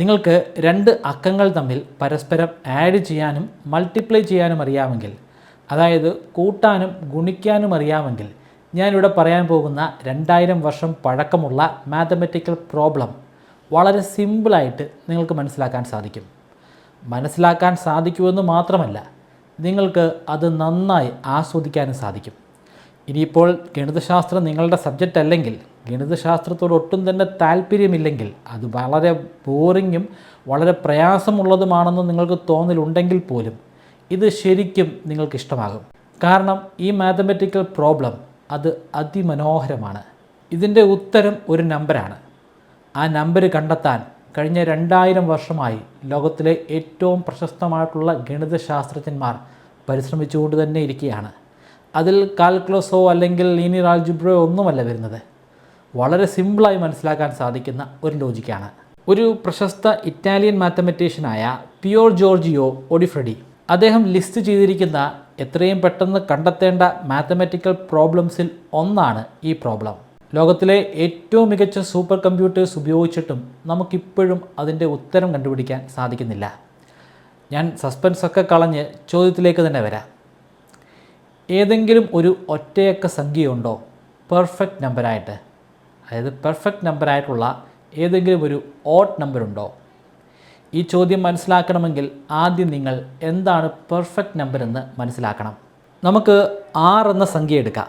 നിങ്ങൾക്ക് രണ്ട് അക്കങ്ങൾ തമ്മിൽ പരസ്പരം ആഡ് ചെയ്യാനും മൾട്ടിപ്ലൈ ചെയ്യാനും അറിയാമെങ്കിൽ, അതായത് കൂട്ടാനും ഗുണിക്കാനും അറിയാമെങ്കിൽ, ഞാനിവിടെ പറയാൻ പോകുന്ന 2000 വർഷം പഴക്കമുള്ള മാത്തമാറ്റിക്കൽ പ്രോബ്ലം വളരെ സിമ്പിളായിട്ട് നിങ്ങൾക്ക് മനസ്സിലാക്കാൻ സാധിക്കും. മനസ്സിലാക്കാൻ സാധിക്കുമെന്ന് മാത്രമല്ല, നിങ്ങൾക്ക് അത് നന്നായി ആസ്വദിക്കാനും സാധിക്കും. ഇനിയിപ്പോൾ ഗണിതശാസ്ത്രം നിങ്ങളുടെ സബ്ജക്റ്റ് അല്ലെങ്കിൽ, ഗണിതശാസ്ത്രത്തോട് ഒട്ടും തന്നെ താല്പര്യമില്ലെങ്കിൽ, അത് വളരെ ബോറിങ്ങും വളരെ പ്രയാസമുള്ളതുമാണെന്ന് നിങ്ങൾക്ക് തോന്നലുണ്ടെങ്കിൽ പോലും ഇത് ശരിക്കും നിങ്ങൾക്ക് ഇഷ്ടമാകും. കാരണം ഈ മാത്തമാറ്റിക്കൽ പ്രോബ്ലം അത് അതിമനോഹരമാണ്. ഇതിൻ്റെ ഉത്തരം ഒരു നമ്പറാണ്. ആ നമ്പർ കണ്ടെത്താൻ കഴിഞ്ഞ 2000 വർഷമായി ലോകത്തിലെ ഏറ്റവും പ്രശസ്തമായിട്ടുള്ള ഗണിതശാസ്ത്രജ്ഞന്മാർ പരിശ്രമിച്ചുകൊണ്ട് തന്നെ ഇരിക്കുകയാണ്. അതിൽ കാൽക്കുലസോ അല്ലെങ്കിൽ ലീനിയർ ആൾജിബ്രയോ ഒന്നുമല്ല വരുന്നത്. വളരെ സിമ്പിളായി മനസ്സിലാക്കാൻ സാധിക്കുന്ന ഒരു ലോജിക്കാണ്. ഒരു പ്രശസ്ത ഇറ്റാലിയൻ മാത്തമാറ്റീഷ്യനായ പിയോ ജോർജിയോ ഒഡിഫ്രെഡി, അദ്ദേഹം ലിസ്റ്റ് ചെയ്തിരിക്കുന്ന എത്രയും പെട്ടെന്ന് കണ്ടെത്തേണ്ട മാത്തമാറ്റിക്കൽ പ്രോബ്ലംസിൽ ഒന്നാണ് ഈ പ്രോബ്ലം. ലോകത്തിലെ ഏറ്റവും മികച്ച സൂപ്പർ കമ്പ്യൂട്ടേഴ്സ് ഉപയോഗിച്ചിട്ടും നമുക്കിപ്പോഴും അതിൻ്റെ ഉത്തരം കണ്ടുപിടിക്കാൻ സാധിക്കുന്നില്ല. ഞാൻ സസ്പെൻസൊക്കെ കളഞ്ഞ് ചോദ്യത്തിലേക്ക് തന്നെ വരാം. ഏതെങ്കിലും ഒരു ഒറ്റയക്ക സംഖ്യയുണ്ടോ പെർഫെക്റ്റ് നമ്പറായിട്ട്? അതായത് പെർഫെക്റ്റ് നമ്പറായിട്ടുള്ള ഏതെങ്കിലും ഒരു ഓഡ് നമ്പറുണ്ടോ? ഈ ചോദ്യം മനസ്സിലാക്കണമെങ്കിൽ ആദ്യം നിങ്ങൾ എന്താണ് പെർഫെക്റ്റ് നമ്പർ എന്ന് മനസ്സിലാക്കണം. നമുക്ക് 6 എന്ന സംഖ്യ എടുക്കാം.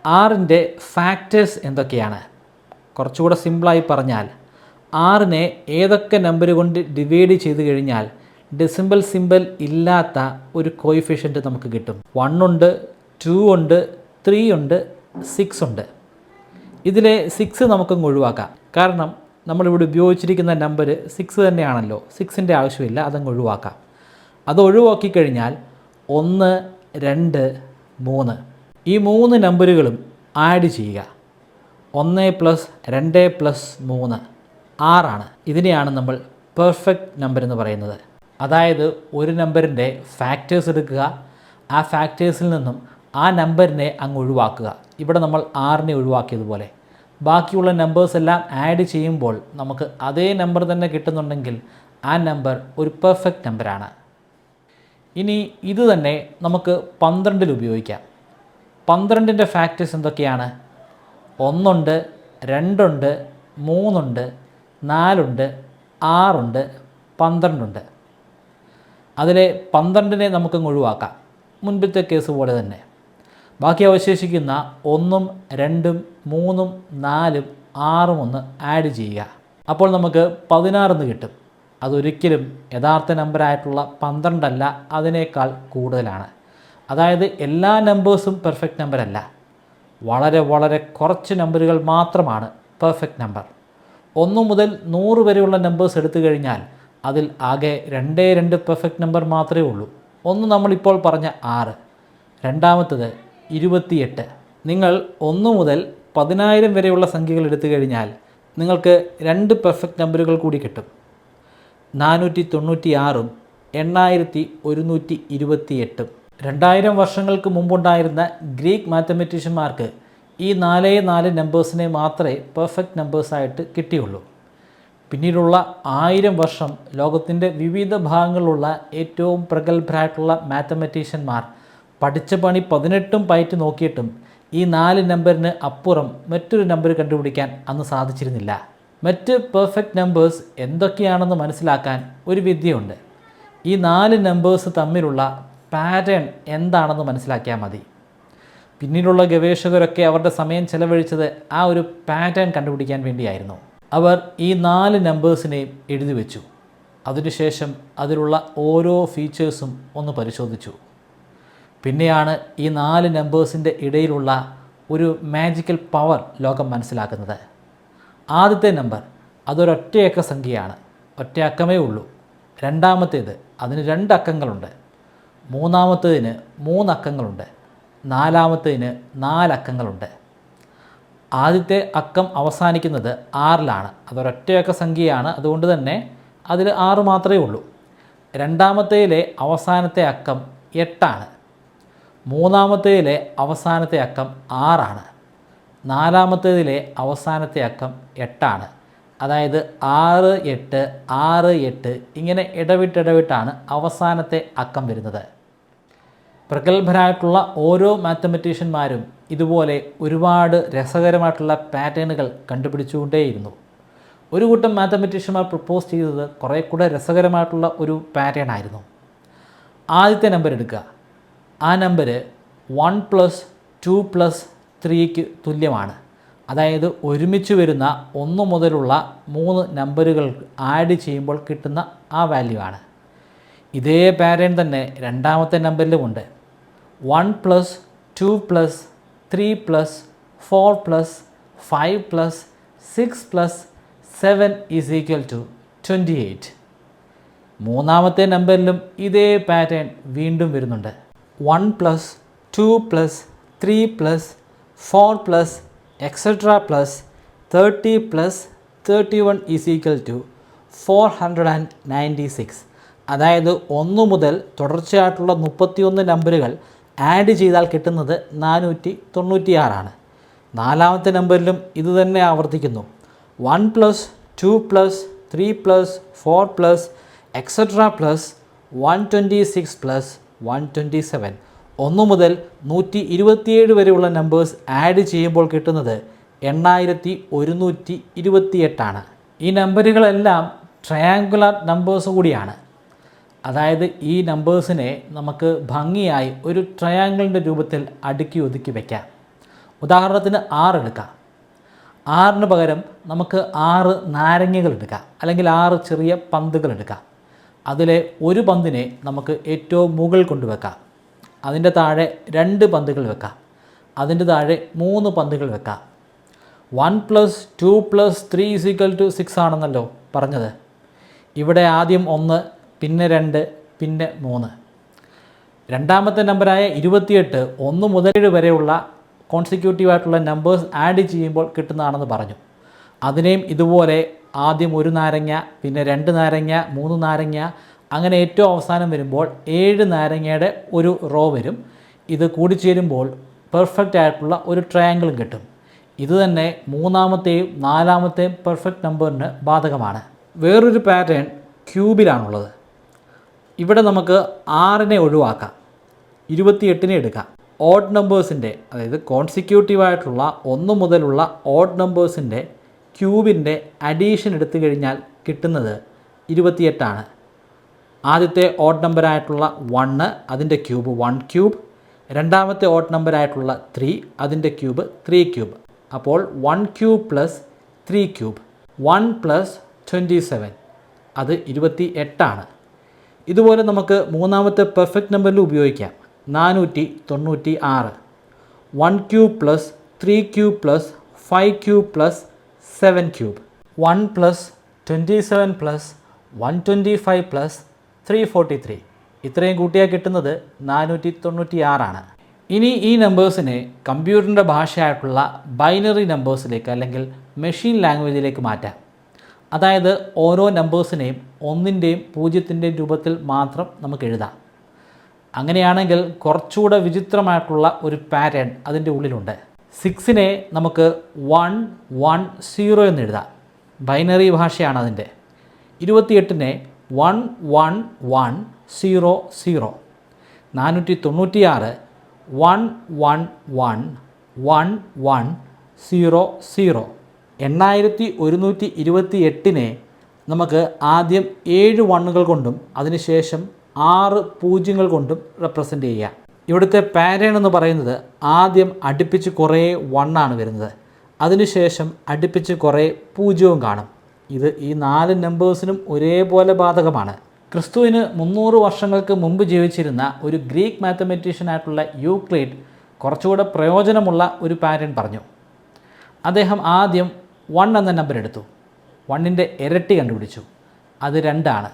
6ൻ്റെ ഫാക്ടേഴ്സ് എന്തൊക്കെയാണ്? കുറച്ചുകൂടെ സിമ്പിളായി പറഞ്ഞാൽ, 6നെ ഏതൊക്കെ നമ്പർ കൊണ്ട് ഡിവൈഡ് ചെയ്ത് കഴിഞ്ഞാൽ ഡെസിമൽ സിമ്പൽ ഇല്ലാത്ത ഒരു കോയിഫിഷ്യൻ്റ് നമുക്ക് കിട്ടും. 1 ഉണ്ട്, 2 ഉണ്ട്, 3 ഉണ്ട്, 6 ഉണ്ട്. ഇതിലെ 6 നമുക്കങ്ങ് ഒഴിവാക്കാം. കാരണം നമ്മളിവിടെ ഉപയോഗിച്ചിരിക്കുന്ന നമ്പർ 6 തന്നെയാണല്ലോ. 6ൻ്റെ ആവശ്യമില്ല, അതങ്ങ് ഒഴിവാക്കാം. അത് ഒഴിവാക്കി കഴിഞ്ഞാൽ 1, 2, 3 ഈ 3 നമ്പറുകളും ആഡ് ചെയ്യുക. 1 + 2 + 3 6ആണ്. ഇതിനെയാണ് നമ്മൾ പെർഫെക്റ്റ് നമ്പർ എന്ന് പറയുന്നത്. അതായത് ഒരു നമ്പറിൻ്റെ ഫാക്ടേഴ്സ് എടുക്കുക, ആ ഫാക്ടേഴ്സിൽ നിന്നും ആ നമ്പറിനെ അങ്ങ് ഒഴിവാക്കുക. ഇവിടെ നമ്മൾ 6നെ ഒഴിവാക്കിയതുപോലെ ബാക്കിയുള്ള നമ്പേഴ്സ് എല്ലാം ആഡ് ചെയ്യുമ്പോൾ നമുക്ക് അതേ നമ്പർ തന്നെ കിട്ടുന്നുണ്ടെങ്കിൽ ആ നമ്പർ ഒരു പെർഫെക്റ്റ് നമ്പറാണ്. ഇനി ഇത് തന്നെ നമുക്ക് 12ൽ ഉപയോഗിക്കാം. 12ൻ്റെ ഫാക്ടേഴ്സ് എന്തൊക്കെയാണ്? 1 ഉണ്ട്, 2 ഉണ്ട്, 3 ഉണ്ട്, 4 ഉണ്ട്, 6 ഉണ്ട്, 12 ഉണ്ട്. അതിലെ 12നെ നമുക്കങ്ങ് ഒഴിവാക്കാം, മുൻപത്തെ കേസ് പോലെ തന്നെ. ബാക്കി അവശേഷിക്കുന്ന 1ഉം 2ഉം 3ഉം 4ഉം 6ഉം ഒന്ന് ആഡ് ചെയ്യുക. അപ്പോൾ നമുക്ക് 16 എന്ന് കിട്ടും. അതൊരിക്കലും യഥാർത്ഥ നമ്പറായിട്ടുള്ള 12 അല്ല, അതിനേക്കാൾ കൂടുതലാണ്. അതായത് എല്ലാ നമ്പേഴ്സും പെർഫെക്റ്റ് നമ്പറല്ല. വളരെ വളരെ കുറച്ച് നമ്പറുകൾ മാത്രമാണ് പെർഫെക്റ്റ് നമ്പർ. 1 മുതൽ 100 വരെയുള്ള നമ്പേഴ്സ് എടുത്തു കഴിഞ്ഞാൽ അതിൽ ആകെ 2 പെർഫെക്റ്റ് നമ്പർ മാത്രമേ ഉള്ളൂ. ഒന്ന് നമ്മളിപ്പോൾ പറഞ്ഞ 6, രണ്ടാമത്തത് 28. നിങ്ങൾ 1 മുതൽ 10,000 വരെയുള്ള സംഖ്യകൾ എടുത്തു കഴിഞ്ഞാൽ നിങ്ങൾക്ക് 2 പെർഫെക്റ്റ് നമ്പറുകൾ കൂടി കിട്ടും. 496ഉം 8128. 2000 വർഷങ്ങൾക്ക് മുമ്പുണ്ടായിരുന്ന ഗ്രീക്ക് മാത്തമാറ്റീഷ്യന്മാർക്ക് ഈ 4 നമ്പേഴ്സിനെ മാത്രമേ പെർഫെക്റ്റ് നമ്പേഴ്സായിട്ട് കിട്ടിയുള്ളൂ. പിന്നീടുള്ള 1000 വർഷം ലോകത്തിൻ്റെ വിവിധ ഭാഗങ്ങളിലുള്ള ഏറ്റവും പ്രഗത്ഭരായിട്ടുള്ള മാത്തമാറ്റീഷ്യന്മാർ പഠിച്ച പണി 18ഉം പയറ്റി നോക്കിയിട്ടും ഈ 4 നമ്പറിന് അപ്പുറം മറ്റൊരു നമ്പർ കണ്ടുപിടിക്കാൻ അന്ന് സാധിച്ചിരുന്നില്ല. മറ്റ് പെർഫെക്റ്റ് നമ്പേഴ്സ് എന്തൊക്കെയാണെന്ന് മനസ്സിലാക്കാൻ ഒരു വിദ്യയുണ്ട്. ഈ 4 നമ്പേഴ്സ് തമ്മിലുള്ള പാറ്റേൺ എന്താണെന്ന് മനസ്സിലാക്കിയാൽ മതി. പിന്നീടുള്ള ഗവേഷകരൊക്കെ അവരുടെ സമയം ചെലവഴിച്ചത് ആ ഒരു പാറ്റേൺ കണ്ടുപിടിക്കാൻ വേണ്ടിയായിരുന്നു. അവർ ഈ 4 നമ്പേഴ്സിനെയും എഴുതി വെച്ചു. അതിനുശേഷം അതിലുള്ള ഓരോ ഫീച്ചേഴ്സും ഒന്ന് പരിശോധിച്ചു. പിന്നെയാണ് ഈ 4 നമ്പേഴ്സിൻ്റെ ഇടയിലുള്ള ഒരു മാജിക്കൽ പവർ ലോകം മനസ്സിലാക്കുന്നത്. ആദ്യത്തെ നമ്പർ അതൊരൊറ്റയക്ക സംഖ്യയാണ്, ഒറ്റ അക്കമേ ഉള്ളൂ. രണ്ടാമത്തേത് അതിന് 2 അക്കങ്ങളുണ്ട്. മൂന്നാമത്തേതിന് 3 അക്കങ്ങളുണ്ട്. നാലാമത്തേതിന് 4 അക്കങ്ങളുണ്ട്. ആദ്യത്തെ അക്കം അവസാനിക്കുന്നത് 6ലാണ്. അതൊരൊറ്റയക്ക സംഖ്യയാണ്, അതുകൊണ്ട് തന്നെ അതിൽ 6 മാത്രമേ ഉള്ളൂ. രണ്ടാമത്തേതിലെ അവസാനത്തെ അക്കം 8ആണ്. മൂന്നാമത്തേതിലെ അവസാനത്തെ അക്കം 6ആണ്. നാലാമത്തേതിലെ അവസാനത്തെ അക്കം 8ആണ്. അതായത് 6 8 6 8 ഇങ്ങനെ ഇടവിട്ടിടവിട്ടാണ് അവസാനത്തെ അക്കം വരുന്നത്. പ്രഗത്ഭരായിട്ടുള്ള ഓരോ മാത്തമെറ്റീഷ്യന്മാരും ഇതുപോലെ ഒരുപാട് രസകരമായിട്ടുള്ള പാറ്റേണുകൾ കണ്ടുപിടിച്ചുകൊണ്ടേയിരുന്നു. ഒരു കൂട്ടം മാത്തമെറ്റീഷ്യന്മാർ പ്രപ്പോസ് ചെയ്തത് കുറേ കൂടെ രസകരമായിട്ടുള്ള ഒരു പാറ്റേൺ ആയിരുന്നു. ആദ്യത്തെ നമ്പർ എടുക്കുക. ആ നമ്പർ 1 + 2 + 3 തുല്യമാണ്. അതായത് ഒരുമിച്ച് വരുന്ന 1 മുതലുള്ള 3 നമ്പറുകൾ ആഡ് ചെയ്യുമ്പോൾ കിട്ടുന്ന ആ വാല്യൂ ആണ്. ഇതേ പാറ്റേൺ തന്നെ രണ്ടാമത്തെ നമ്പറിലുമുണ്ട്. 1 + 2 + 3 + 4 + 5 + 6 + 7 = 28. മൂന്നാമത്തെ നമ്പറിലും ഇതേ പാറ്റേൺ വീണ്ടും വരുന്നുണ്ട്. 1 + 2 + 3 + 4 + etc. + 30 + 31 = 496. അതായത് 1 മുതൽ തുടർച്ചയായിട്ടുള്ള 31 നമ്പറുകൾ ആഡ് ചെയ്താൽ കിട്ടുന്നത് 496 ആണ്. നാലാമത്തെ നമ്പറിലും ഇതുതന്നെ ആവർത്തിക്കുന്നു. 1 + 2 + 3 + 4 + etc. + 126 + 127. 1 മുതൽ 127 വരെയുള്ള നമ്പേഴ്സ് ആഡ് ചെയ്യുമ്പോൾ കിട്ടുന്നത് 8128 ആണ്. ഈ നമ്പറുകളെല്ലാം ട്രയാങ്കുലർ നമ്പേഴ്സ് കൂടിയാണ്. അതായത് ഈ നമ്പേഴ്സിനെ നമുക്ക് ഭംഗിയായി ഒരു ട്രയാങ്കിളിൻ്റെ രൂപത്തിൽ അടുക്കി ഒതുക്കി വയ്ക്കാം. ഉദാഹരണത്തിന് 6 എടുക്കാം. 6ന് പകരം നമുക്ക് 6 നാരങ്ങകൾ എടുക്കാം, അല്ലെങ്കിൽ 6 ചെറിയ പന്തുകൾ എടുക്കാം. അതിലെ ഒരു പന്തിനെ നമുക്ക് ഏറ്റവും മുകളിൽ കൊണ്ടുവെക്കാം. അതിൻ്റെ താഴെ 2 പന്തുകൾ വെക്കാം. അതിൻ്റെ താഴെ 3 പന്തുകൾ വെക്കാം. 1 + 2 + 3 = 6 ആണെന്നല്ലോ പറഞ്ഞത്. ഇവിടെ ആദ്യം 1, പിന്നെ 2, പിന്നെ 3. രണ്ടാമത്തെ നമ്പറായ 28 1 മുതൽ 7 വരെയുള്ള കോൺസിക്യൂട്ടീവായിട്ടുള്ള നമ്പേഴ്സ് ആഡ് ചെയ്യുമ്പോൾ കിട്ടുന്നതാണെന്ന് പറഞ്ഞു. അതിനെയും ഇതുപോലെ ആദ്യം 1 നാരങ്ങ, പിന്നെ 2 നാരങ്ങ, 3 നാരങ്ങ, അങ്ങനെ ഏറ്റവും അവസാനം വരുമ്പോൾ 7 നാരങ്ങയുടെ ഒരു റോ വരും. ഇത് കൂടിച്ചേരുമ്പോൾ പെർഫെക്റ്റ് ആയിട്ടുള്ള ഒരു ട്രയാങ്കിളും കിട്ടും. ഇത് തന്നെ മൂന്നാമത്തെയും നാലാമത്തെയും പെർഫെക്റ്റ് നമ്പറിന് ബാധകമാണ്. വേറൊരു പാറ്റേൺ ക്യൂബിലാണുള്ളത്. ഇവിടെ നമുക്ക് 6നെ ഒഴിവാക്കാം, 28നെ എടുക്കാം. ഓഡ് നമ്പേഴ്സിൻ്റെ, അതായത് കോൺസിക്യൂട്ടീവായിട്ടുള്ള 1 മുതലുള്ള ഓഡ് നമ്പേഴ്സിൻ്റെ ക്യൂബിൻ്റെ അഡീഷൻ എടുത്തു കഴിഞ്ഞാൽ കിട്ടുന്നത് 28 ആണ്. ആദ്യത്തെ ഓഡ് നമ്പറായിട്ടുള്ള 1, അതിൻ്റെ ക്യൂബ് 1³ രണ്ടാമത്തെ ഓഡ് നമ്പറായിട്ടുള്ള 3, അതിൻ്റെ ക്യൂബ് 3³ അപ്പോൾ 1³ + 3³ 1 + 27 അത് 28 ആണ്. ഇതുപോലെ നമുക്ക് മൂന്നാമത്തെ പെർഫെക്റ്റ് നമ്പറിൽ ഉപയോഗിക്കാം. 496 1³ + 3³ + 5³ + 7³ 1 + 27 + 125 + 343 ഇത്രയും കൂട്ടിയാൽ കിട്ടുന്നത് 496 ആണ്. ഇനി ഈ നമ്പേഴ്സിനെ കമ്പ്യൂട്ടറിൻ്റെ ഭാഷയായിട്ടുള്ള ബൈനറി നമ്പേഴ്സിലേക്ക് അല്ലെങ്കിൽ മെഷീൻ ലാംഗ്വേജിലേക്ക് മാറ്റാം. അതായത് ഓരോ നമ്പേഴ്സിനെയും 1ൻ്റെയും 0ൻ്റെയും രൂപത്തിൽ മാത്രം നമുക്ക് എഴുതാം. അങ്ങനെയാണെങ്കിൽ കുറച്ചുകൂടെ വിചിത്രമായിട്ടുള്ള ഒരു പാറ്റേൺ അതിൻ്റെ ഉള്ളിലുണ്ട്. 6നെ നമുക്ക് 1 1 0 എന്ന് എഴുതാം. ബൈനറി ഭാഷയാണ് അതിൻ്റെ. 28നെ 1 1 1 0 0. 496 1 1 1 1 1 0 0. 8128നെ നമുക്ക് ആദ്യം 7 1കൾ കൊണ്ടും അതിനുശേഷം 6 0കൾ കൊണ്ടും റെപ്രസെൻ്റ് ചെയ്യാം. ഇവിടുത്തെ പാറ്റേൺ എന്ന് പറയുന്നത് ആദ്യം അടുപ്പിച്ച് കുറേ 1 ആണ് വരുന്നത്, അതിനുശേഷം അടുപ്പിച്ച് കുറേ 0 കാണും. ഇത് ഈ 4 നമ്പേഴ്സിനും ഒരേപോലെ ബാധകമാണ്. ക്രിസ്തുവിന് 300 വർഷങ്ങൾക്ക് മുമ്പ് ജീവിച്ചിരുന്ന ഒരു ഗ്രീക്ക് മാത്തമെറ്റീഷ്യനായിട്ടുള്ള യൂക്ലിഡ് കുറച്ചുകൂടെ പ്രയോജനമുള്ള ഒരു പാറ്റേൺ പറഞ്ഞു. അദ്ദേഹം ആദ്യം 1 എന്ന നമ്പർ എടുത്തു. 1ൻ്റെ ഇരട്ടി കണ്ടുപിടിച്ചു. അത് 2 ആണ്.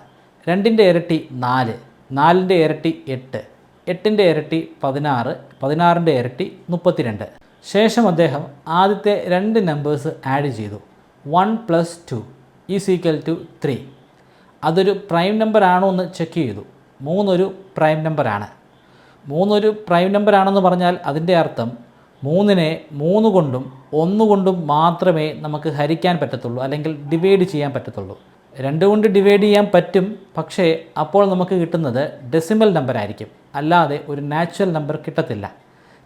2ൻ്റെ ഇരട്ടി 4, 4ൻ്റെ ഇരട്ടി 8, 8ൻ്റെ ഇരട്ടി 16, 16ൻ്റെ ഇരട്ടി 32. ശേഷം അദ്ദേഹം ആദ്യത്തെ 2 നമ്പേഴ്സ് ആഡ് ചെയ്തു. 1 + 2 = 3. അതൊരു പ്രൈം നമ്പർ ആണോ എന്ന് ചെക്ക് ചെയ്തു. 3 ഒരു പ്രൈം നമ്പറാണ്. 3 ഒരു പ്രൈം നമ്പറാണെന്ന് പറഞ്ഞാൽ അതിൻ്റെ അർത്ഥം 3നെ 3 കൊണ്ടും 1 കൊണ്ടും മാത്രമേ നമുക്ക് ഹരിക്കാൻ പറ്റത്തുള്ളൂ, അല്ലെങ്കിൽ ഡിവൈഡ് ചെയ്യാൻ പറ്റത്തുള്ളൂ. 2 കൊണ്ട് ഡിവൈഡ് ചെയ്യാൻ പറ്റും, പക്ഷേ അപ്പോൾ നമുക്ക് കിട്ടുന്നത് ഡെസിമൽ നമ്പർ ആയിരിക്കും, അല്ലാതെ ഒരു നാച്ചുറൽ നമ്പർ കിട്ടത്തില്ല.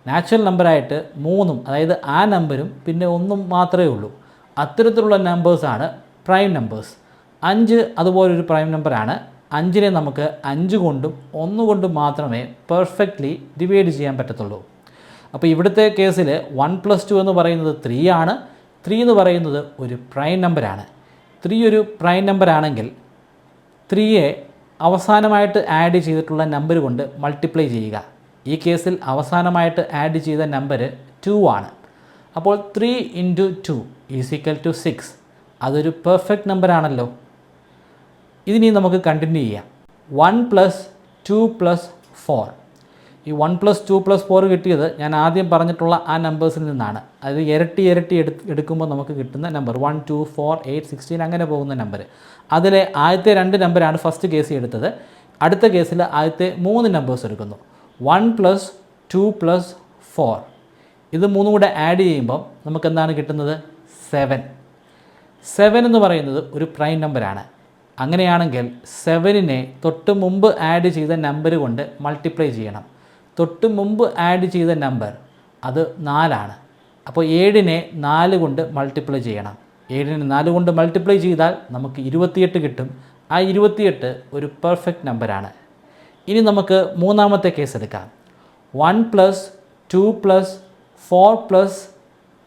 നാച്ചുറൽ നമ്പറായിട്ട് 3ഉം, അതായത് ആ നമ്പരും പിന്നെ 1ഉം മാത്രമേ ഉള്ളൂ. അത്തരത്തിലുള്ള നമ്പേഴ്സാണ് പ്രൈം നമ്പേഴ്സ്. 5 അതുപോലൊരു പ്രൈം നമ്പറാണ്. 5നെ നമുക്ക് 5 കൊണ്ടും 1 കൊണ്ടും മാത്രമേ പെർഫെക്റ്റ്ലി ഡിവൈഡ് ചെയ്യാൻ പറ്റത്തുള്ളൂ. അപ്പോൾ ഇവിടുത്തെ കേസിൽ 1+2 എന്ന് പറയുന്നത് 3 ആണ്. 3 എന്ന് പറയുന്നത് ഒരു പ്രൈം നമ്പറാണ്. 3 ഒരു പ്രൈം നമ്പറാണെങ്കിൽ 3യെ അവസാനമായിട്ട് ആഡ് ചെയ്തിട്ടുള്ള നമ്പർ കൊണ്ട് മൾട്ടിപ്ലൈ ചെയ്യുക. ഈ കേസിൽ അവസാനമായിട്ട് ആഡ് ചെയ്ത നമ്പർ 2 ആണ്. അപ്പോൾ 3 × 2 = 6. അതൊരു പെർഫെക്റ്റ് നമ്പറാണല്ലോ. ഇതിനി നമുക്ക് കണ്ടിന്യൂ ചെയ്യാം. 1 + 2 + 4. ഈ 1 + 2 + 4 കിട്ടിയത് ഞാൻ ആദ്യം പറഞ്ഞിട്ടുള്ള ആ നമ്പേഴ്സിൽ നിന്നാണ്. അത് ഇരട്ടി എടുക്കുമ്പോൾ നമുക്ക് കിട്ടുന്ന നമ്പർ 1, 2, 4, 8, 16 അങ്ങനെ പോകുന്ന നമ്പർ. അതിലെ ആദ്യത്തെ 2 നമ്പറാണ് ഫസ്റ്റ് കേസിൽ എടുത്തത്. അടുത്ത കേസിൽ ആദ്യത്തെ 3 നമ്പേഴ്സ് എടുക്കുന്നു. 1 + 2 + 4. ഇത് 3 കൂടെ ആഡ് ചെയ്യുമ്പം നമുക്ക് എന്താണ് കിട്ടുന്നത്? 7. 7 എന്ന് പറയുന്നത് ഒരു പ്രൈം നമ്പറാണ്. അങ്ങനെയാണെങ്കിൽ 7നെ തൊട്ട് മുമ്പ് ആഡ് ചെയ്ത നമ്പർ കൊണ്ട് മൾട്ടിപ്ലൈ ചെയ്യണം. തൊട്ട് മുമ്പ് ആഡ് ചെയ്ത നമ്പർ അത് 4 ആണ്. അപ്പോൾ 7നെ 4 കൊണ്ട് മൾട്ടിപ്ലൈ ചെയ്യണം. 7നെ 4 കൊണ്ട് മൾട്ടിപ്ലൈ ചെയ്താൽ നമുക്ക് 28 കിട്ടും. ആ 28 ഒരു പെർഫെക്റ്റ് നമ്പറാണ്. ഇനി നമുക്ക് മൂന്നാമത്തെ കേസ് എടുക്കാം. 1 + 2 + 4 +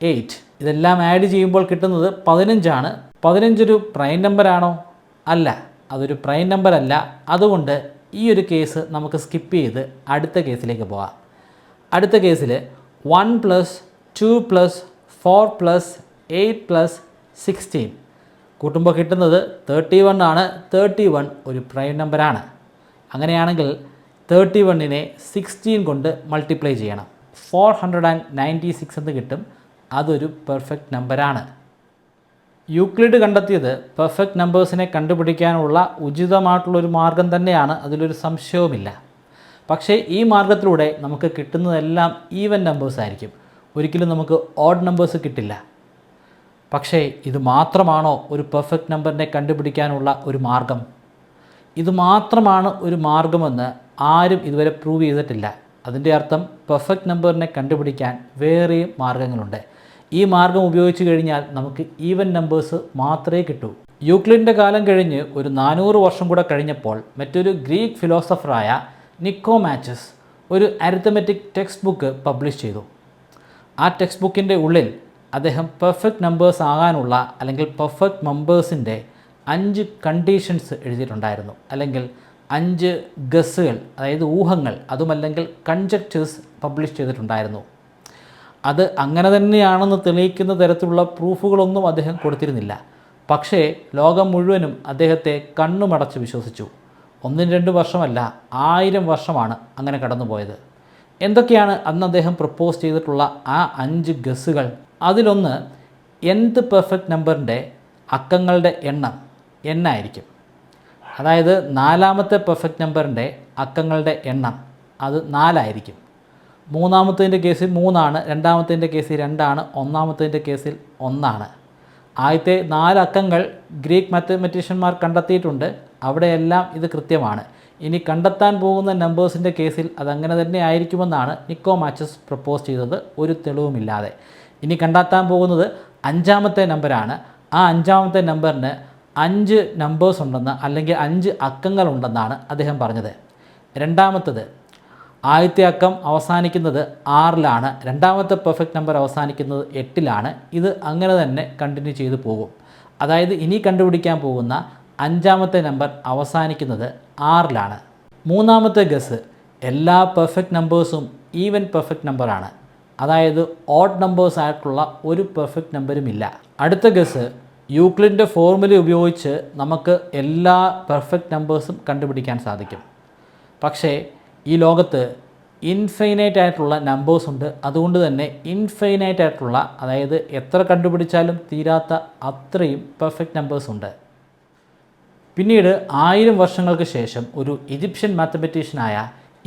8. ഇതെല്ലാം ആഡ് ചെയ്യുമ്പോൾ കിട്ടുന്നത് 15 ആണ്. 15 ഒരു പ്രൈം നമ്പറാണോ? അല്ല, അതൊരു പ്രൈം നമ്പർ അല്ല. അതുകൊണ്ട് ഈ ഒരു കേസ് നമുക്ക് സ്കിപ്പ് ചെയ്ത് അടുത്ത കേസിലേക്ക് പോകാം. അടുത്ത കേസിൽ 1 + 2 + 4 + 8 + 16 കൂട്ടുമ്പോൾ കിട്ടുന്നത് 31 ആണ്. 31 ഒരു പ്രൈം നമ്പറാണ്. അങ്ങനെയാണെങ്കിൽ 31നെ 16 കൊണ്ട് മൾട്ടിപ്ലൈ ചെയ്യണം. 496 എന്ന് കിട്ടും. അതൊരു പെർഫെക്റ്റ് നമ്പറാണ്. യൂക്ലിഡ് കണ്ടെത്തിയത് പെർഫെക്റ്റ് നമ്പേഴ്സിനെ കണ്ടുപിടിക്കാനുള്ള ഉചിതമായിട്ടുള്ളൊരു മാർഗം തന്നെയാണ്, അതിലൊരു സംശയവുമില്ല. പക്ഷേ ഈ മാർഗത്തിലൂടെ നമുക്ക് കിട്ടുന്നതെല്ലാം ഈവൻ നമ്പേഴ്സ് ആയിരിക്കും. ഒരിക്കലും നമുക്ക് ഓഡ് നമ്പേഴ്സ് കിട്ടില്ല. പക്ഷേ ഇത് മാത്രമാണോ ഒരു പെർഫെക്റ്റ് നമ്പറിനെ കണ്ടുപിടിക്കാനുള്ള ഒരു മാർഗം? ഇത് മാത്രമാണ് ഒരു മാർഗമെന്ന് ആരും ഇതുവരെ പ്രൂവ് ചെയ്തിട്ടില്ല. അതിൻ്റെ അർത്ഥം പെർഫെക്റ്റ് നമ്പറിനെ കണ്ടുപിടിക്കാൻ വേറെയും മാർഗങ്ങളുണ്ട്. ഈ മാർഗം ഉപയോഗിച്ച് കഴിഞ്ഞാൽ നമുക്ക് ഈവൻ നമ്പേഴ്സ് മാത്രമേ കിട്ടൂ. യൂക്ലിഡിൻ്റെ കാലം കഴിഞ്ഞ് ഒരു 400 വർഷം കൂടെ കഴിഞ്ഞപ്പോൾ മറ്റൊരു ഗ്രീക്ക് ഫിലോസഫറായ നിക്കോമാച്ചസ് ഒരു അരിത്തമെറ്റിക് ടെക്സ്റ്റ് ബുക്ക് പബ്ലിഷ് ചെയ്തു. ആ ടെക്സ്റ്റ് ബുക്കിൻ്റെ ഉള്ളിൽ അദ്ദേഹം പെർഫെക്റ്റ് നമ്പേഴ്സ് ആകാനുള്ള, അല്ലെങ്കിൽ പെർഫെക്റ്റ് നമ്പേഴ്സിൻ്റെ 5 കണ്ടീഷൻസ് എഴുതിയിട്ടുണ്ടായിരുന്നു. അല്ലെങ്കിൽ 5 ഗസ്സുകൾ, അതായത് ഊഹങ്ങൾ, അതുമല്ലെങ്കിൽ കൺജക്ചേഴ്സ് പബ്ലിഷ് ചെയ്തിട്ടുണ്ടായിരുന്നു. അത് അങ്ങനെ തന്നെയാണെന്ന് തെളിയിക്കുന്ന തരത്തിലുള്ള പ്രൂഫുകളൊന്നും അദ്ദേഹം കൊടുത്തിരുന്നില്ല. പക്ഷേ ലോകം മുഴുവനും അദ്ദേഹത്തെ കണ്ണുമടച്ച് വിശ്വസിച്ചു. 1-2 വർഷമല്ല, 1000 വർഷമാണ് അങ്ങനെ കടന്നുപോയത്. എന്തൊക്കെയാണ് അന്ന് അദ്ദേഹം പ്രപ്പോസ് ചെയ്തിട്ടുള്ള ആ 5 ഗസ്സുകൾ? അതിലൊന്ന് nth പെർഫെക്റ്റ് നമ്പറിൻ്റെ അക്കങ്ങളുടെ എണ്ണം n ആയിരിക്കും. അതായത് 4ാമത്തെ പെർഫെക്റ്റ് നമ്പറിൻ്റെ അക്കങ്ങളുടെ എണ്ണം അത് 4 ആയിരിക്കും. 3ാമത്തതിൻ്റെ കേസിൽ 3 ആണ്, 2ാമത്തതിൻ്റെ കേസിൽ 2 ആണ്, 1ാമത്തതിൻ്റെ കേസിൽ 1 ആണ്. ആദ്യത്തെ 4 അക്കങ്ങൾ ഗ്രീക്ക് മാത്തമാറ്റീഷ്യന്മാർ കണ്ടെത്തിയിട്ടുണ്ട്. അവിടെയെല്ലാം ഇത് കൃത്യമാണ്. ഇനി കണ്ടെത്താൻ പോകുന്ന നമ്പേഴ്സിൻ്റെ കേസിൽ അതങ്ങനെ തന്നെ ആയിരിക്കുമെന്നാണ് നിക്കോമാച്ചസ് പ്രപ്പോസ് ചെയ്തത്, ഒരു തെളിവുമില്ലാതെ. ഇനി കണ്ടെത്താൻ പോകുന്നത് 5ാമത്തെ നമ്പറാണ്. ആ 5ാമത്തെ നമ്പറിന് 5 നമ്പേഴ്സ് ഉണ്ടെന്ന്, അല്ലെങ്കിൽ 5 അക്കങ്ങളുണ്ടെന്നാണ് അദ്ദേഹം പറഞ്ഞത്. രണ്ടാമത്തത്, ആദ്യത്തെ അക്കം അവസാനിക്കുന്നത് 6-ലാണ്, 2ാമത്തെ പെർഫെക്റ്റ് നമ്പർ അവസാനിക്കുന്നത് 8-ലാണ്. ഇത് അങ്ങനെ തന്നെ കണ്ടിന്യൂ ചെയ്തു പോകും. അതായത് ഇനി കണ്ടുപിടിക്കാൻ പോകുന്ന 5ാമത്തെ നമ്പർ അവസാനിക്കുന്നത് 6-ലാണ്. 3ാമത്തെ ഗസ്, എല്ലാ പെർഫെക്റ്റ് നമ്പേഴ്സും ഈവൻ പെർഫെക്റ്റ് നമ്പറാണ്. അതായത് ഓഡ് നമ്പേഴ്സ് ആയിട്ടുള്ള ഒരു പെർഫെക്റ്റ് നമ്പറുമില്ല. അടുത്ത ഗസ്, യൂക്ലിഡിൻ്റെ ഫോർമുല ഉപയോഗിച്ച് നമുക്ക് എല്ലാ പെർഫെക്റ്റ് നമ്പേഴ്സും കണ്ടുപിടിക്കാൻ സാധിക്കും. പക്ഷേ ഈ ലോകത്ത് ഇൻഫൈനൈറ്റ് ആയിട്ടുള്ള നമ്പേഴ്സ് ഉണ്ട്. അതുകൊണ്ട് തന്നെ ഇൻഫൈനൈറ്റ് ആയിട്ടുള്ള, അതായത് എത്ര കണ്ടുപിടിച്ചാലും തീരാത്ത അത്രയും പെർഫെക്റ്റ് നമ്പേഴ്സ് ഉണ്ട്. പിന്നീട് 1000 വർഷങ്ങൾക്ക് ശേഷം ഒരു ഈജിപ്ഷ്യൻ മാത്തമാറ്റീഷ്യനായ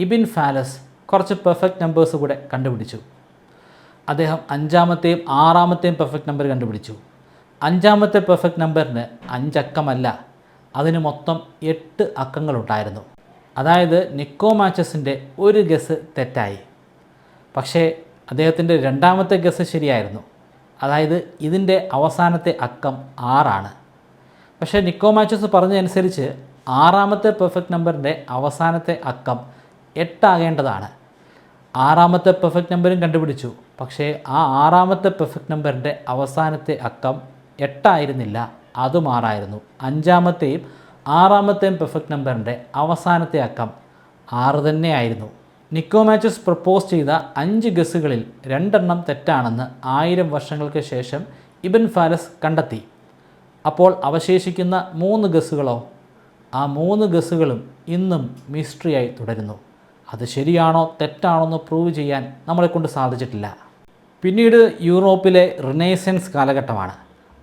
ഇബിൻ ഫാലസ് കുറച്ച് പെർഫെക്റ്റ് നമ്പേഴ്സ് കൂടെ കണ്ടുപിടിച്ചു. അദ്ദേഹം അഞ്ചാമത്തെയും ആറാമത്തെയും പെർഫെക്റ്റ് നമ്പർ കണ്ടുപിടിച്ചു. അഞ്ചാമത്തെ പെർഫെക്റ്റ് നമ്പറിന് 5 അക്കമല്ല, അതിന് മൊത്തം 8 അക്കങ്ങളുണ്ടായിരുന്നു. അതായത് നിക്കോമാച്ചസിൻ്റെ ഒരു ഗസ് തെറ്റായി. പക്ഷേ അദ്ദേഹത്തിൻ്റെ രണ്ടാമത്തെ ഗസ് ശരിയായിരുന്നു. അതായത് ഇതിൻ്റെ അവസാനത്തെ അക്കം 6 പക്ഷേ നിക്കോമാച്ചസ് പറഞ്ഞതനുസരിച്ച് ആറാമത്തെ പെർഫെക്റ്റ് നമ്പറിൻ്റെ അവസാനത്തെ അക്കം 8 ആകേണ്ടതാണ്. ആറാമത്തെ പെർഫെക്റ്റ് നമ്പറും കണ്ടുപിടിച്ചു. പക്ഷേ ആ ആറാമത്തെ പെർഫെക്റ്റ് നമ്പറിൻ്റെ അവസാനത്തെ അക്കം 8 ആയിരുന്നില്ല, അതും 6 അഞ്ചാമത്തെയും ആറാമത്തെയും പെർഫെക്റ്റ് നമ്പറിൻ്റെ അവസാനത്തെ അക്കം 6 തന്നെയായിരുന്നു. നിക്കോമാച്ചസ് പ്രപ്പോസ് ചെയ്ത 5 ഗസ്സുകളിൽ 2 തെറ്റാണെന്ന് 1000 വർഷങ്ങൾക്ക് ശേഷം ഇബ്ൻ ഫാലസ് കണ്ടെത്തി. അപ്പോൾ അവശേഷിക്കുന്ന 3 ഗസ്സുകളോ? ആ 3 ഗസ്സുകളും ഇന്നും മിസ്റ്ററിയായി തുടരുന്നു. അത് ശരിയാണോ തെറ്റാണോ എന്ന് പ്രൂവ് ചെയ്യാൻ നമ്മളെക്കൊണ്ട് സാധിച്ചിട്ടില്ല. പിന്നീട് യൂറോപ്പിലെ റിനൈസൻസ് കാലഘട്ടമാണ്.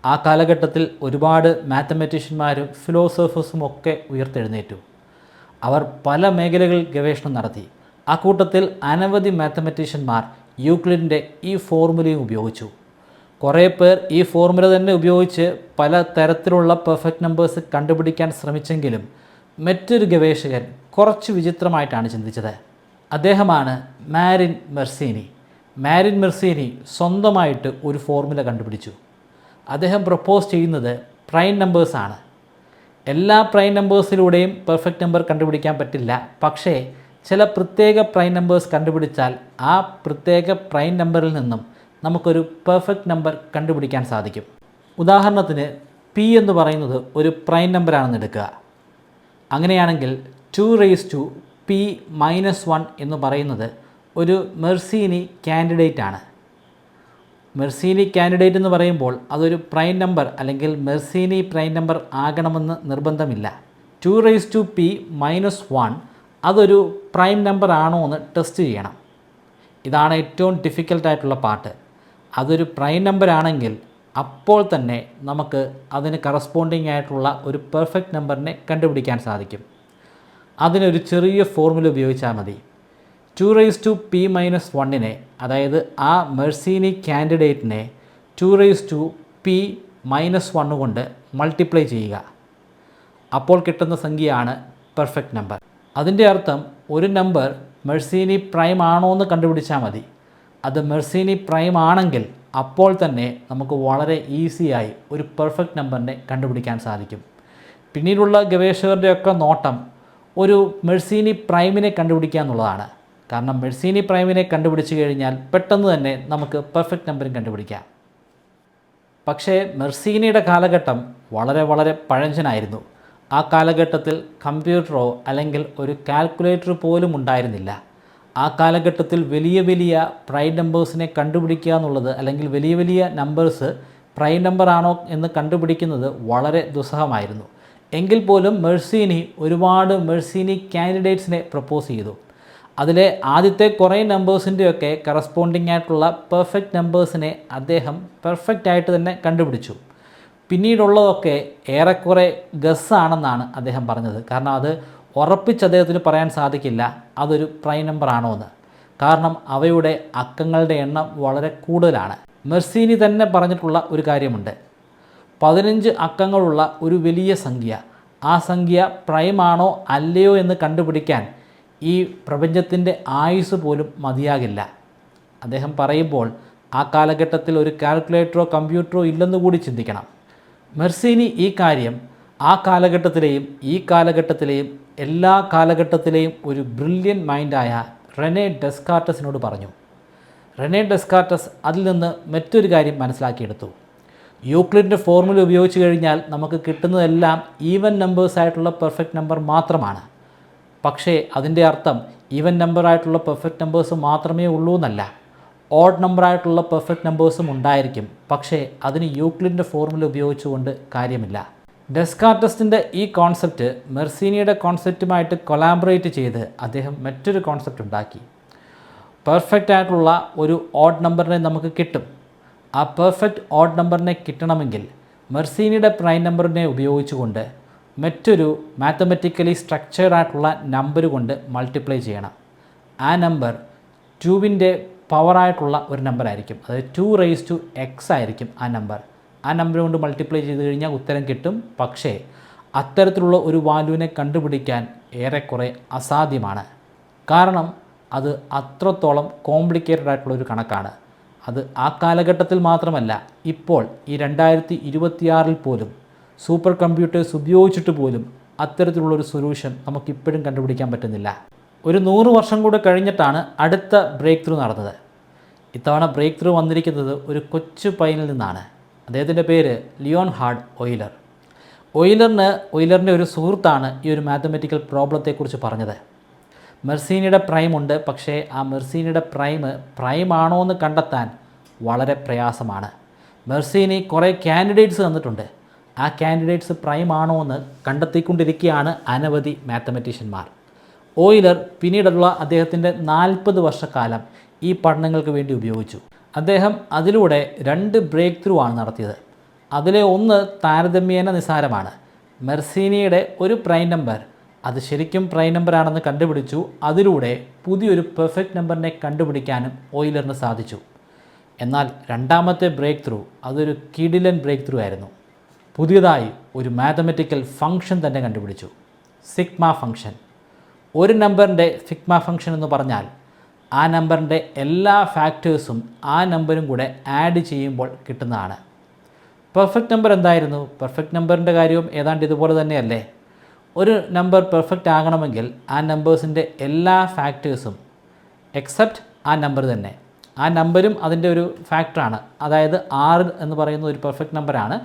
ആ കാലഘട്ടത്തിൽ ഒരുപാട് മാത്തമാറ്റീഷ്യന്മാരും ഫിലോസഫേഴ്സും ഒക്കെ ഉയർത്തെഴുന്നേറ്റു. അവർ പല മേഖലകളിൽ ഗവേഷണം നടത്തി. ആ കൂട്ടത്തിൽ അനവധി മാത്തമാറ്റീഷ്യന്മാർ യൂക്ലിഡിൻ്റെ ഈ ഫോർമുലയും ഉപയോഗിച്ചു. കുറേ പേർ ഈ ഫോർമുല തന്നെ ഉപയോഗിച്ച് പല തരത്തിലുള്ള പെർഫെക്റ്റ് നമ്പേഴ്സ് കണ്ടുപിടിക്കാൻ ശ്രമിച്ചെങ്കിലും മറ്റൊരു ഗവേഷകൻ കുറച്ച് വിചിത്രമായിട്ടാണ് ചിന്തിച്ചത്. അദ്ദേഹമാണ് മാരിൻ മെർസീനി. മാരിൻ മെർസീനി സ്വന്തമായിട്ട് ഒരു ഫോർമുല കണ്ടുപിടിച്ചു. അദ്ദേഹം പ്രപ്പോസ് ചെയ്യുന്നത് പ്രൈം നമ്പേഴ്സാണ്. എല്ലാ പ്രൈം നമ്പേഴ്സിലൂടെയും പെർഫെക്റ്റ് നമ്പർ കണ്ടുപിടിക്കാൻ പറ്റില്ല. പക്ഷേ ചില പ്രത്യേക പ്രൈം നമ്പേഴ്സ് കണ്ടുപിടിച്ചാൽ ആ പ്രത്യേക പ്രൈം നമ്പറിൽ നിന്നും നമുക്കൊരു പെർഫെക്റ്റ് നമ്പർ കണ്ടുപിടിക്കാൻ സാധിക്കും. ഉദാഹരണത്തിന് പി എന്ന് പറയുന്നത് ഒരു പ്രൈം നമ്പറാണെന്ന് എടുക്കുക. അങ്ങനെയാണെങ്കിൽ 2p-1 എന്ന് പറയുന്നത് ഒരു മെർസീനി കാൻഡിഡേറ്റ് ആണ്. മെർസീനി കാൻഡിഡേറ്റ് എന്ന് പറയുമ്പോൾ അതൊരു പ്രൈം നമ്പർ അല്ലെങ്കിൽ മെർസീനി പ്രൈം നമ്പർ ആകണമെന്ന് നിർബന്ധമില്ല. 2p-1 അതൊരു പ്രൈം നമ്പർ ആണോ എന്ന് ടെസ്റ്റ് ചെയ്യണം. ഇതാണ് ഏറ്റവും ഡിഫിക്കൽട്ടായിട്ടുള്ള പാർട്ട്. അതൊരു പ്രൈം നമ്പർ ആണെങ്കിൽ അപ്പോൾ തന്നെ നമുക്ക് അതിന് കറസ്പോണ്ടിങ് ആയിട്ടുള്ള ഒരു പെർഫെക്റ്റ് നമ്പറിനെ കണ്ടുപിടിക്കാൻ സാധിക്കും. അതിനൊരു ചെറിയ ഫോർമുല ഉപയോഗിച്ചാൽ മതി. 2p-1നെ, അതായത് ആ മെർസീനി കാൻഡിഡേറ്റിനെ 2p-1 കൊണ്ട് മൾട്ടിപ്ലൈ ചെയ്യുക. അപ്പോൾ കിട്ടുന്ന സംഖ്യയാണ് പെർഫെക്റ്റ് നമ്പർ. അതിൻ്റെ അർത്ഥം ഒരു നമ്പർ മെർസീനി പ്രൈം ആണോ എന്ന് കണ്ടുപിടിച്ചാൽ മതി. അത് മെർസീനി പ്രൈം ആണെങ്കിൽ അപ്പോൾ തന്നെ നമുക്ക് വളരെ ഈസിയായി ഒരു പെർഫെക്റ്റ് നമ്പറിനെ കണ്ടുപിടിക്കാൻ സാധിക്കും. പിന്നീടുള്ള ഗവേഷകരുടെയൊക്കെ നോട്ടം ഒരു മെർസീനി പ്രൈമിനെ കണ്ടുപിടിക്കുക എന്നുള്ളതാണ്. കാരണം മെർസീനി പ്രൈമിനെ കണ്ടുപിടിച്ച് കഴിഞ്ഞാൽ പെട്ടെന്ന് തന്നെ നമുക്ക് പെർഫെക്റ്റ് നമ്പറും കണ്ടുപിടിക്കാം. പക്ഷേ മെർസീനിയുടെ കാലഘട്ടം വളരെ വളരെ പഴഞ്ചനായിരുന്നു. ആ കാലഘട്ടത്തിൽ കമ്പ്യൂട്ടറോ അല്ലെങ്കിൽ ഒരു കാൽക്കുലേറ്റർ പോലും ഉണ്ടായിരുന്നില്ല. ആ കാലഘട്ടത്തിൽ വലിയ വലിയ പ്രൈം നമ്പേഴ്സിനെ കണ്ടുപിടിക്കുക എന്നുള്ളത്, അല്ലെങ്കിൽ വലിയ വലിയ നമ്പേഴ്സ് പ്രൈം നമ്പർ ആണോ എന്ന് കണ്ടുപിടിക്കുന്നത് വളരെ ദുസ്സഹമായിരുന്നു. എങ്കിൽ പോലും മെർസീനി ഒരുപാട് മെർസീനി കാൻഡിഡേറ്റ്സിനെ പ്രപ്പോസ് ചെയ്തു. അതിലെ ആദ്യത്തെ കുറേ നമ്പേഴ്സിൻ്റെയൊക്കെ കറസ്പോണ്ടിങ് ആയിട്ടുള്ള പെർഫെക്റ്റ് നമ്പേഴ്സിനെ അദ്ദേഹം പെർഫെക്റ്റ് ആയിട്ട് തന്നെ കണ്ടുപിടിച്ചു. പിന്നീടുള്ളതൊക്കെ ഏറെക്കുറെ ഗസ്സാണെന്നാണ് അദ്ദേഹം പറഞ്ഞത്. കാരണം അത് ഉറപ്പിച്ച് അദ്ദേഹത്തിന് പറയാൻ സാധിക്കില്ല അതൊരു പ്രൈം നമ്പർ ആണോ എന്ന്. കാരണം അവയുടെ അക്കങ്ങളുടെ എണ്ണം വളരെ കൂടുതലാണ്. മെർസീനി തന്നെ പറഞ്ഞിട്ടുള്ള ഒരു കാര്യമുണ്ട്. 15 അക്കങ്ങളുള്ള ഒരു വലിയ സംഖ്യ, ആ സംഖ്യ പ്രൈം ആണോ അല്ലയോ എന്ന് കണ്ടുപിടിക്കാൻ ഈ പ്രപഞ്ചത്തിൻ്റെ ആയുസ് പോലും മതിയാകില്ല. അദ്ദേഹം പറയുമ്പോൾ ആ കാലഘട്ടത്തിൽ ഒരു കാൽക്കുലേറ്ററോ കമ്പ്യൂട്ടറോ ഇല്ലെന്ന് കൂടി ചിന്തിക്കണം. മെർസീനി ഈ കാര്യം ആ കാലഘട്ടത്തിലെയും ഈ കാലഘട്ടത്തിലെയും എല്ലാ കാലഘട്ടത്തിലെയും ഒരു ബ്രില്യൻ മൈൻഡായ റെനെ ഡെസ്കാർട്ടസിനോട് പറഞ്ഞു. റെനെ ഡെസ്കാർട്ടസ് അതിൽ നിന്ന് മറ്റൊരു കാര്യം മനസ്സിലാക്കിയെടുത്തു. യൂക്ലിഡിൻ്റെ ഫോർമുല ഉപയോഗിച്ച് കഴിഞ്ഞാൽ നമുക്ക് കിട്ടുന്നതെല്ലാം ഈവൻ നമ്പേഴ്സായിട്ടുള്ള പെർഫെക്റ്റ് നമ്പർ മാത്രമാണ്. പക്ഷേ അതിൻ്റെ അർത്ഥം ഈവൻ നമ്പറായിട്ടുള്ള പെർഫെക്റ്റ് നമ്പേഴ്സ് മാത്രമേ ഉള്ളൂ എന്നല്ല. ഓഡ് നമ്പറായിട്ടുള്ള പെർഫെക്റ്റ് നമ്പേഴ്സും ഉണ്ടായിരിക്കും. പക്ഷേ അതിന് യൂക്ലിഡിൻ്റെ ഫോർമുല ഉപയോഗിച്ചുകൊണ്ട് കാര്യമില്ല. ഡെസ്കാർട്ടസിൻ്റെ ഈ കോൺസെപ്റ്റ് മെർസീനിയുടെ കോൺസെപ്റ്റുമായിട്ട് കൊളാബറേറ്റ് ചെയ്ത് അദ്ദേഹം മറ്റൊരു കോൺസെപ്റ്റ് ഉണ്ടാക്കി. പെർഫെക്റ്റ് ആയിട്ടുള്ള ഒരു ഓഡ് നമ്പറിനെ നമുക്ക് കിട്ടും. ആ പെർഫെക്റ്റ് ഓഡ് നമ്പറിനെ കിട്ടണമെങ്കിൽ മെർസീനിയുടെ പ്രൈം നമ്പറിനെ ഉപയോഗിച്ചുകൊണ്ട് മറ്റൊരു മാത്തമെറ്റിക്കലി സ്ട്രക്ചേർഡ് ആയിട്ടുള്ള നമ്പർ കൊണ്ട് മൾട്ടിപ്ലൈ ചെയ്യണം. ആ നമ്പർ 2ൻ്റെ പവറായിട്ടുള്ള ഒരു നമ്പറായിരിക്കും. അതായത് 2⁻x ആയിരിക്കും ആ നമ്പർ. ആ നമ്പർ കൊണ്ട് മൾട്ടിപ്ലൈ ചെയ്ത് കഴിഞ്ഞാൽ ഉത്തരം കിട്ടും. പക്ഷേ അത്തരത്തിലുള്ള ഒരു വാല്യൂവിനെ കണ്ടുപിടിക്കാൻ ഏറെക്കുറെ അസാധ്യമാണ്. കാരണം അത് അത്രത്തോളം കോംപ്ലിക്കേറ്റഡ് ആയിട്ടുള്ളൊരു കണക്കാണ്. അത് ആ കാലഘട്ടത്തിൽ മാത്രമല്ല, ഇപ്പോൾ ഈ 2026 പോലും സൂപ്പർ കമ്പ്യൂട്ടേഴ്സ് ഉപയോഗിച്ചിട്ട് പോലും അത്തരത്തിലുള്ളൊരു സൊല്യൂഷൻ നമുക്കിപ്പോഴും കണ്ടുപിടിക്കാൻ പറ്റുന്നില്ല. ഒരു 100 വർഷം കൂടെ കഴിഞ്ഞിട്ടാണ് അടുത്ത ബ്രേക്ക് ത്രൂ നടന്നത്. ഇത്തവണ ബ്രേക്ക് ത്രൂ വന്നിരിക്കുന്നത് ഒരു കൊച്ചു പയ്യനിൽ നിന്നാണ്. അദ്ദേഹത്തിൻ്റെ പേര് ലിയോൺഹാർഡ് ഓയിലർ. ഓയിലറിൻ്റെ ഒരു സുഹൃത്താണ് ഈ ഒരു മാത്തമെറ്റിക്കൽ പ്രോബ്ലത്തെക്കുറിച്ച് പറഞ്ഞത്. മെർസീനിയുടെ പ്രൈം ഉണ്ട്, പക്ഷേ ആ മെർസീനിയുടെ പ്രൈം ആണോ എന്ന് കണ്ടെത്താൻ വളരെ പ്രയാസമാണ്. മെർസീനി കുറേ കാൻഡിഡേറ്റ്സ് തന്നിട്ടുണ്ട്. ആ കാൻഡിഡേറ്റ്സ് പ്രൈം ആണോ എന്ന് കണ്ടെത്തിക്കൊണ്ടിരിക്കുകയാണ് അനവധി മാത്തമെറ്റീഷ്യന്മാർ. ഓയിലർ പിന്നീടുള്ള അദ്ദേഹത്തിൻ്റെ 40 വർഷക്കാലം ഈ പഠനങ്ങൾക്ക് വേണ്ടി ഉപയോഗിച്ചു. അദ്ദേഹം അതിലൂടെ 2 ബ്രേക്ക് ത്രൂ ആണ് നടത്തിയത്. അതിലെ ഒന്ന് താരതമ്യേന നിസ്സാരമാണ്. മെർസീനിയുടെ ഒരു പ്രൈം നമ്പർ അത് ശരിക്കും പ്രൈം നമ്പറാണെന്ന് കണ്ടുപിടിച്ചു. അതിലൂടെ പുതിയൊരു പെർഫെക്റ്റ് നമ്പറിനെ കണ്ടുപിടിക്കാനും ഓയിലറിന് സാധിച്ചു. എന്നാൽ രണ്ടാമത്തെ ബ്രേക്ക് ത്രൂ അതൊരു കിടിലൻ ബ്രേക്ക് ത്രൂ ആയിരുന്നു. പുതിയതായി ഒരു മാത്തമെറ്റിക്കൽ ഫംഗ്ഷൻ തന്നെ കണ്ടുപിടിച്ചു, സിഗ്മ ഫംഗ്ഷൻ. ഒരു നമ്പറിൻ്റെ സിഗ്മ ഫംഗ്ഷൻ എന്ന് പറഞ്ഞാൽ ആ നമ്പറിൻ്റെ എല്ലാ ഫാക്ടേഴ്സും ആ നമ്പരും കൂടെ ആഡ് ചെയ്യുമ്പോൾ കിട്ടുന്നതാണ്. പെർഫെക്റ്റ് നമ്പർ എന്തായിരുന്നു? പെർഫെക്റ്റ് നമ്പറിൻ്റെ കാര്യവും ഏതാണ്ട് ഇതുപോലെ തന്നെയല്ലേ. ഒരു നമ്പർ പെർഫെക്റ്റ് ആകണമെങ്കിൽ ആ നമ്പേഴ്സിൻ്റെ എല്ലാ ഫാക്ടേഴ്സും എക്സെപ്റ്റ് ആ നമ്പർ തന്നെ, ആ നമ്പരും അതിൻ്റെ ഒരു ഫാക്ടറാണ്. അതായത് 6 എന്ന് പറയുന്ന ഒരു പെർഫെക്റ്റ് നമ്പറാണ്.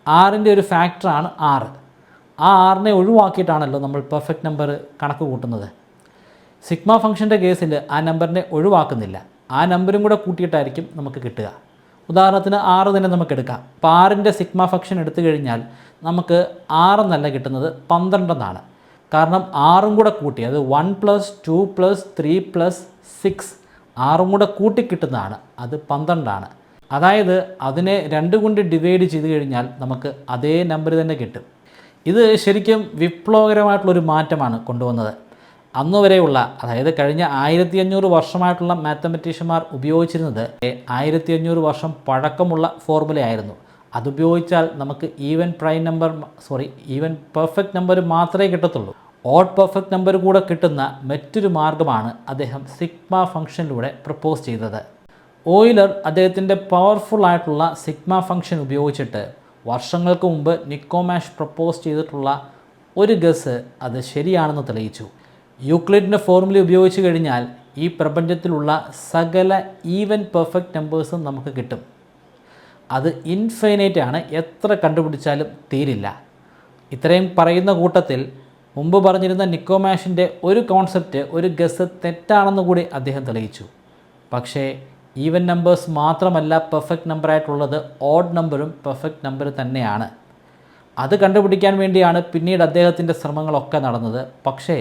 6ൻ്റെ ഒരു ഫാക്ടറാണ് 6. ആ 6നെ ഒഴിവാക്കിയിട്ടാണല്ലോ നമ്മൾ പെർഫെക്റ്റ് നമ്പർ കണക്ക് കൂട്ടുന്നത്. സിഗ്മ ഫംഗ്ഷൻ്റെ കേസിൽ ആ നമ്പറിനെ ഒഴിവാക്കുന്നില്ല, ആ നമ്പരും കൂടെ കൂട്ടിയിട്ടായിരിക്കും നമുക്ക് കിട്ടുക. ഉദാഹരണത്തിന് 6 തന്നെ നമുക്ക് എടുക്കാം. അപ്പോൾ 6ൻ്റെ സിഗ്മ ഫംഗ്ഷൻ എടുത്തു കഴിഞ്ഞാൽ നമുക്ക് 6 എന്നല്ല കിട്ടുന്നത് 12 എന്നാണ്. കാരണം 6ഉം കൂടെ കൂട്ടി, അത് 1 + 2 + 3 + 6 6ഉം കൂടെ കൂട്ടി കിട്ടുന്നതാണ്, അത് 12 അതായത് അതിനെ 2 കൊണ്ട് ഡിവൈഡ് ചെയ്ത് കഴിഞ്ഞാൽ നമുക്ക് അതേ നമ്പർ തന്നെ കിട്ടും. ഇത് ശരിക്കും വിപ്ലവകരമായിട്ടുള്ളൊരു മാറ്റമാണ് കൊണ്ടുവന്നത്. അന്നുവരെയുള്ള, അതായത് കഴിഞ്ഞ 1500 വർഷമായിട്ടുള്ള മാത്തമെറ്റീഷ്യന്മാർ ഉപയോഗിച്ചിരുന്നത് 1500 വർഷം പഴക്കമുള്ള ഫോർമുലയായിരുന്നു. അതുപയോഗിച്ചാൽ നമുക്ക് ഈവൻ പെർഫെക്റ്റ് നമ്പർ മാത്രമേ കിട്ടത്തുള്ളൂ. ഓഡ് പെർഫെക്റ്റ് നമ്പർ കൂടെ കിട്ടുന്ന മറ്റൊരു മാർഗ്ഗമാണ് അദ്ദേഹം സിഗ്മ ഫംഗ്ഷനിലൂടെ പ്രപ്പോസ് ചെയ്തത്. ഓയിലർ അദ്ദേഹത്തിൻ്റെ പവർഫുൾ ആയിട്ടുള്ള സിഗ്മ ഫംഗ്ഷൻ ഉപയോഗിച്ചിട്ട് വർഷങ്ങൾക്ക് മുമ്പ് നിക്കോമാഷ് പ്രപ്പോസ് ചെയ്തിട്ടുള്ള ഒരു ഗസ് അത് ശരിയാണെന്ന് തെളിയിച്ചു. യൂക്ലിഡിൻ്റെ ഫോർമുല ഉപയോഗിച്ച് കഴിഞ്ഞാൽ ഈ പ്രപഞ്ചത്തിലുള്ള സകല ഈവൻ പെർഫെക്റ്റ് നമ്പേഴ്സും നമുക്ക് കിട്ടും. അത് ഇൻഫൈനൈറ്റ് ആണ്, എത്ര കണ്ടുപിടിച്ചാലും തീരില്ല. ഇത്രയും പറയുന്ന കൂട്ടത്തിൽ മുമ്പ് പറഞ്ഞിരുന്ന നിക്കോമാഷിൻ്റെ ഒരു കോൺസെപ്റ്റ്, ഒരു ഗസ് തെറ്റാണെന്ന് കൂടി അദ്ദേഹം തെളിയിച്ചു. പക്ഷേ ഈവൻ നമ്പേഴ്സ് മാത്രമല്ല പെർഫെക്റ്റ് നമ്പറായിട്ടുള്ളത്, ഓഡ് നമ്പറും പെർഫെക്റ്റ് നമ്പർ തന്നെയാണ്. അത് കണ്ടുപിടിക്കാൻ വേണ്ടിയാണ് പിന്നീട് അദ്ദേഹത്തിൻ്റെ ശ്രമങ്ങളൊക്കെ നടന്നത്. പക്ഷേ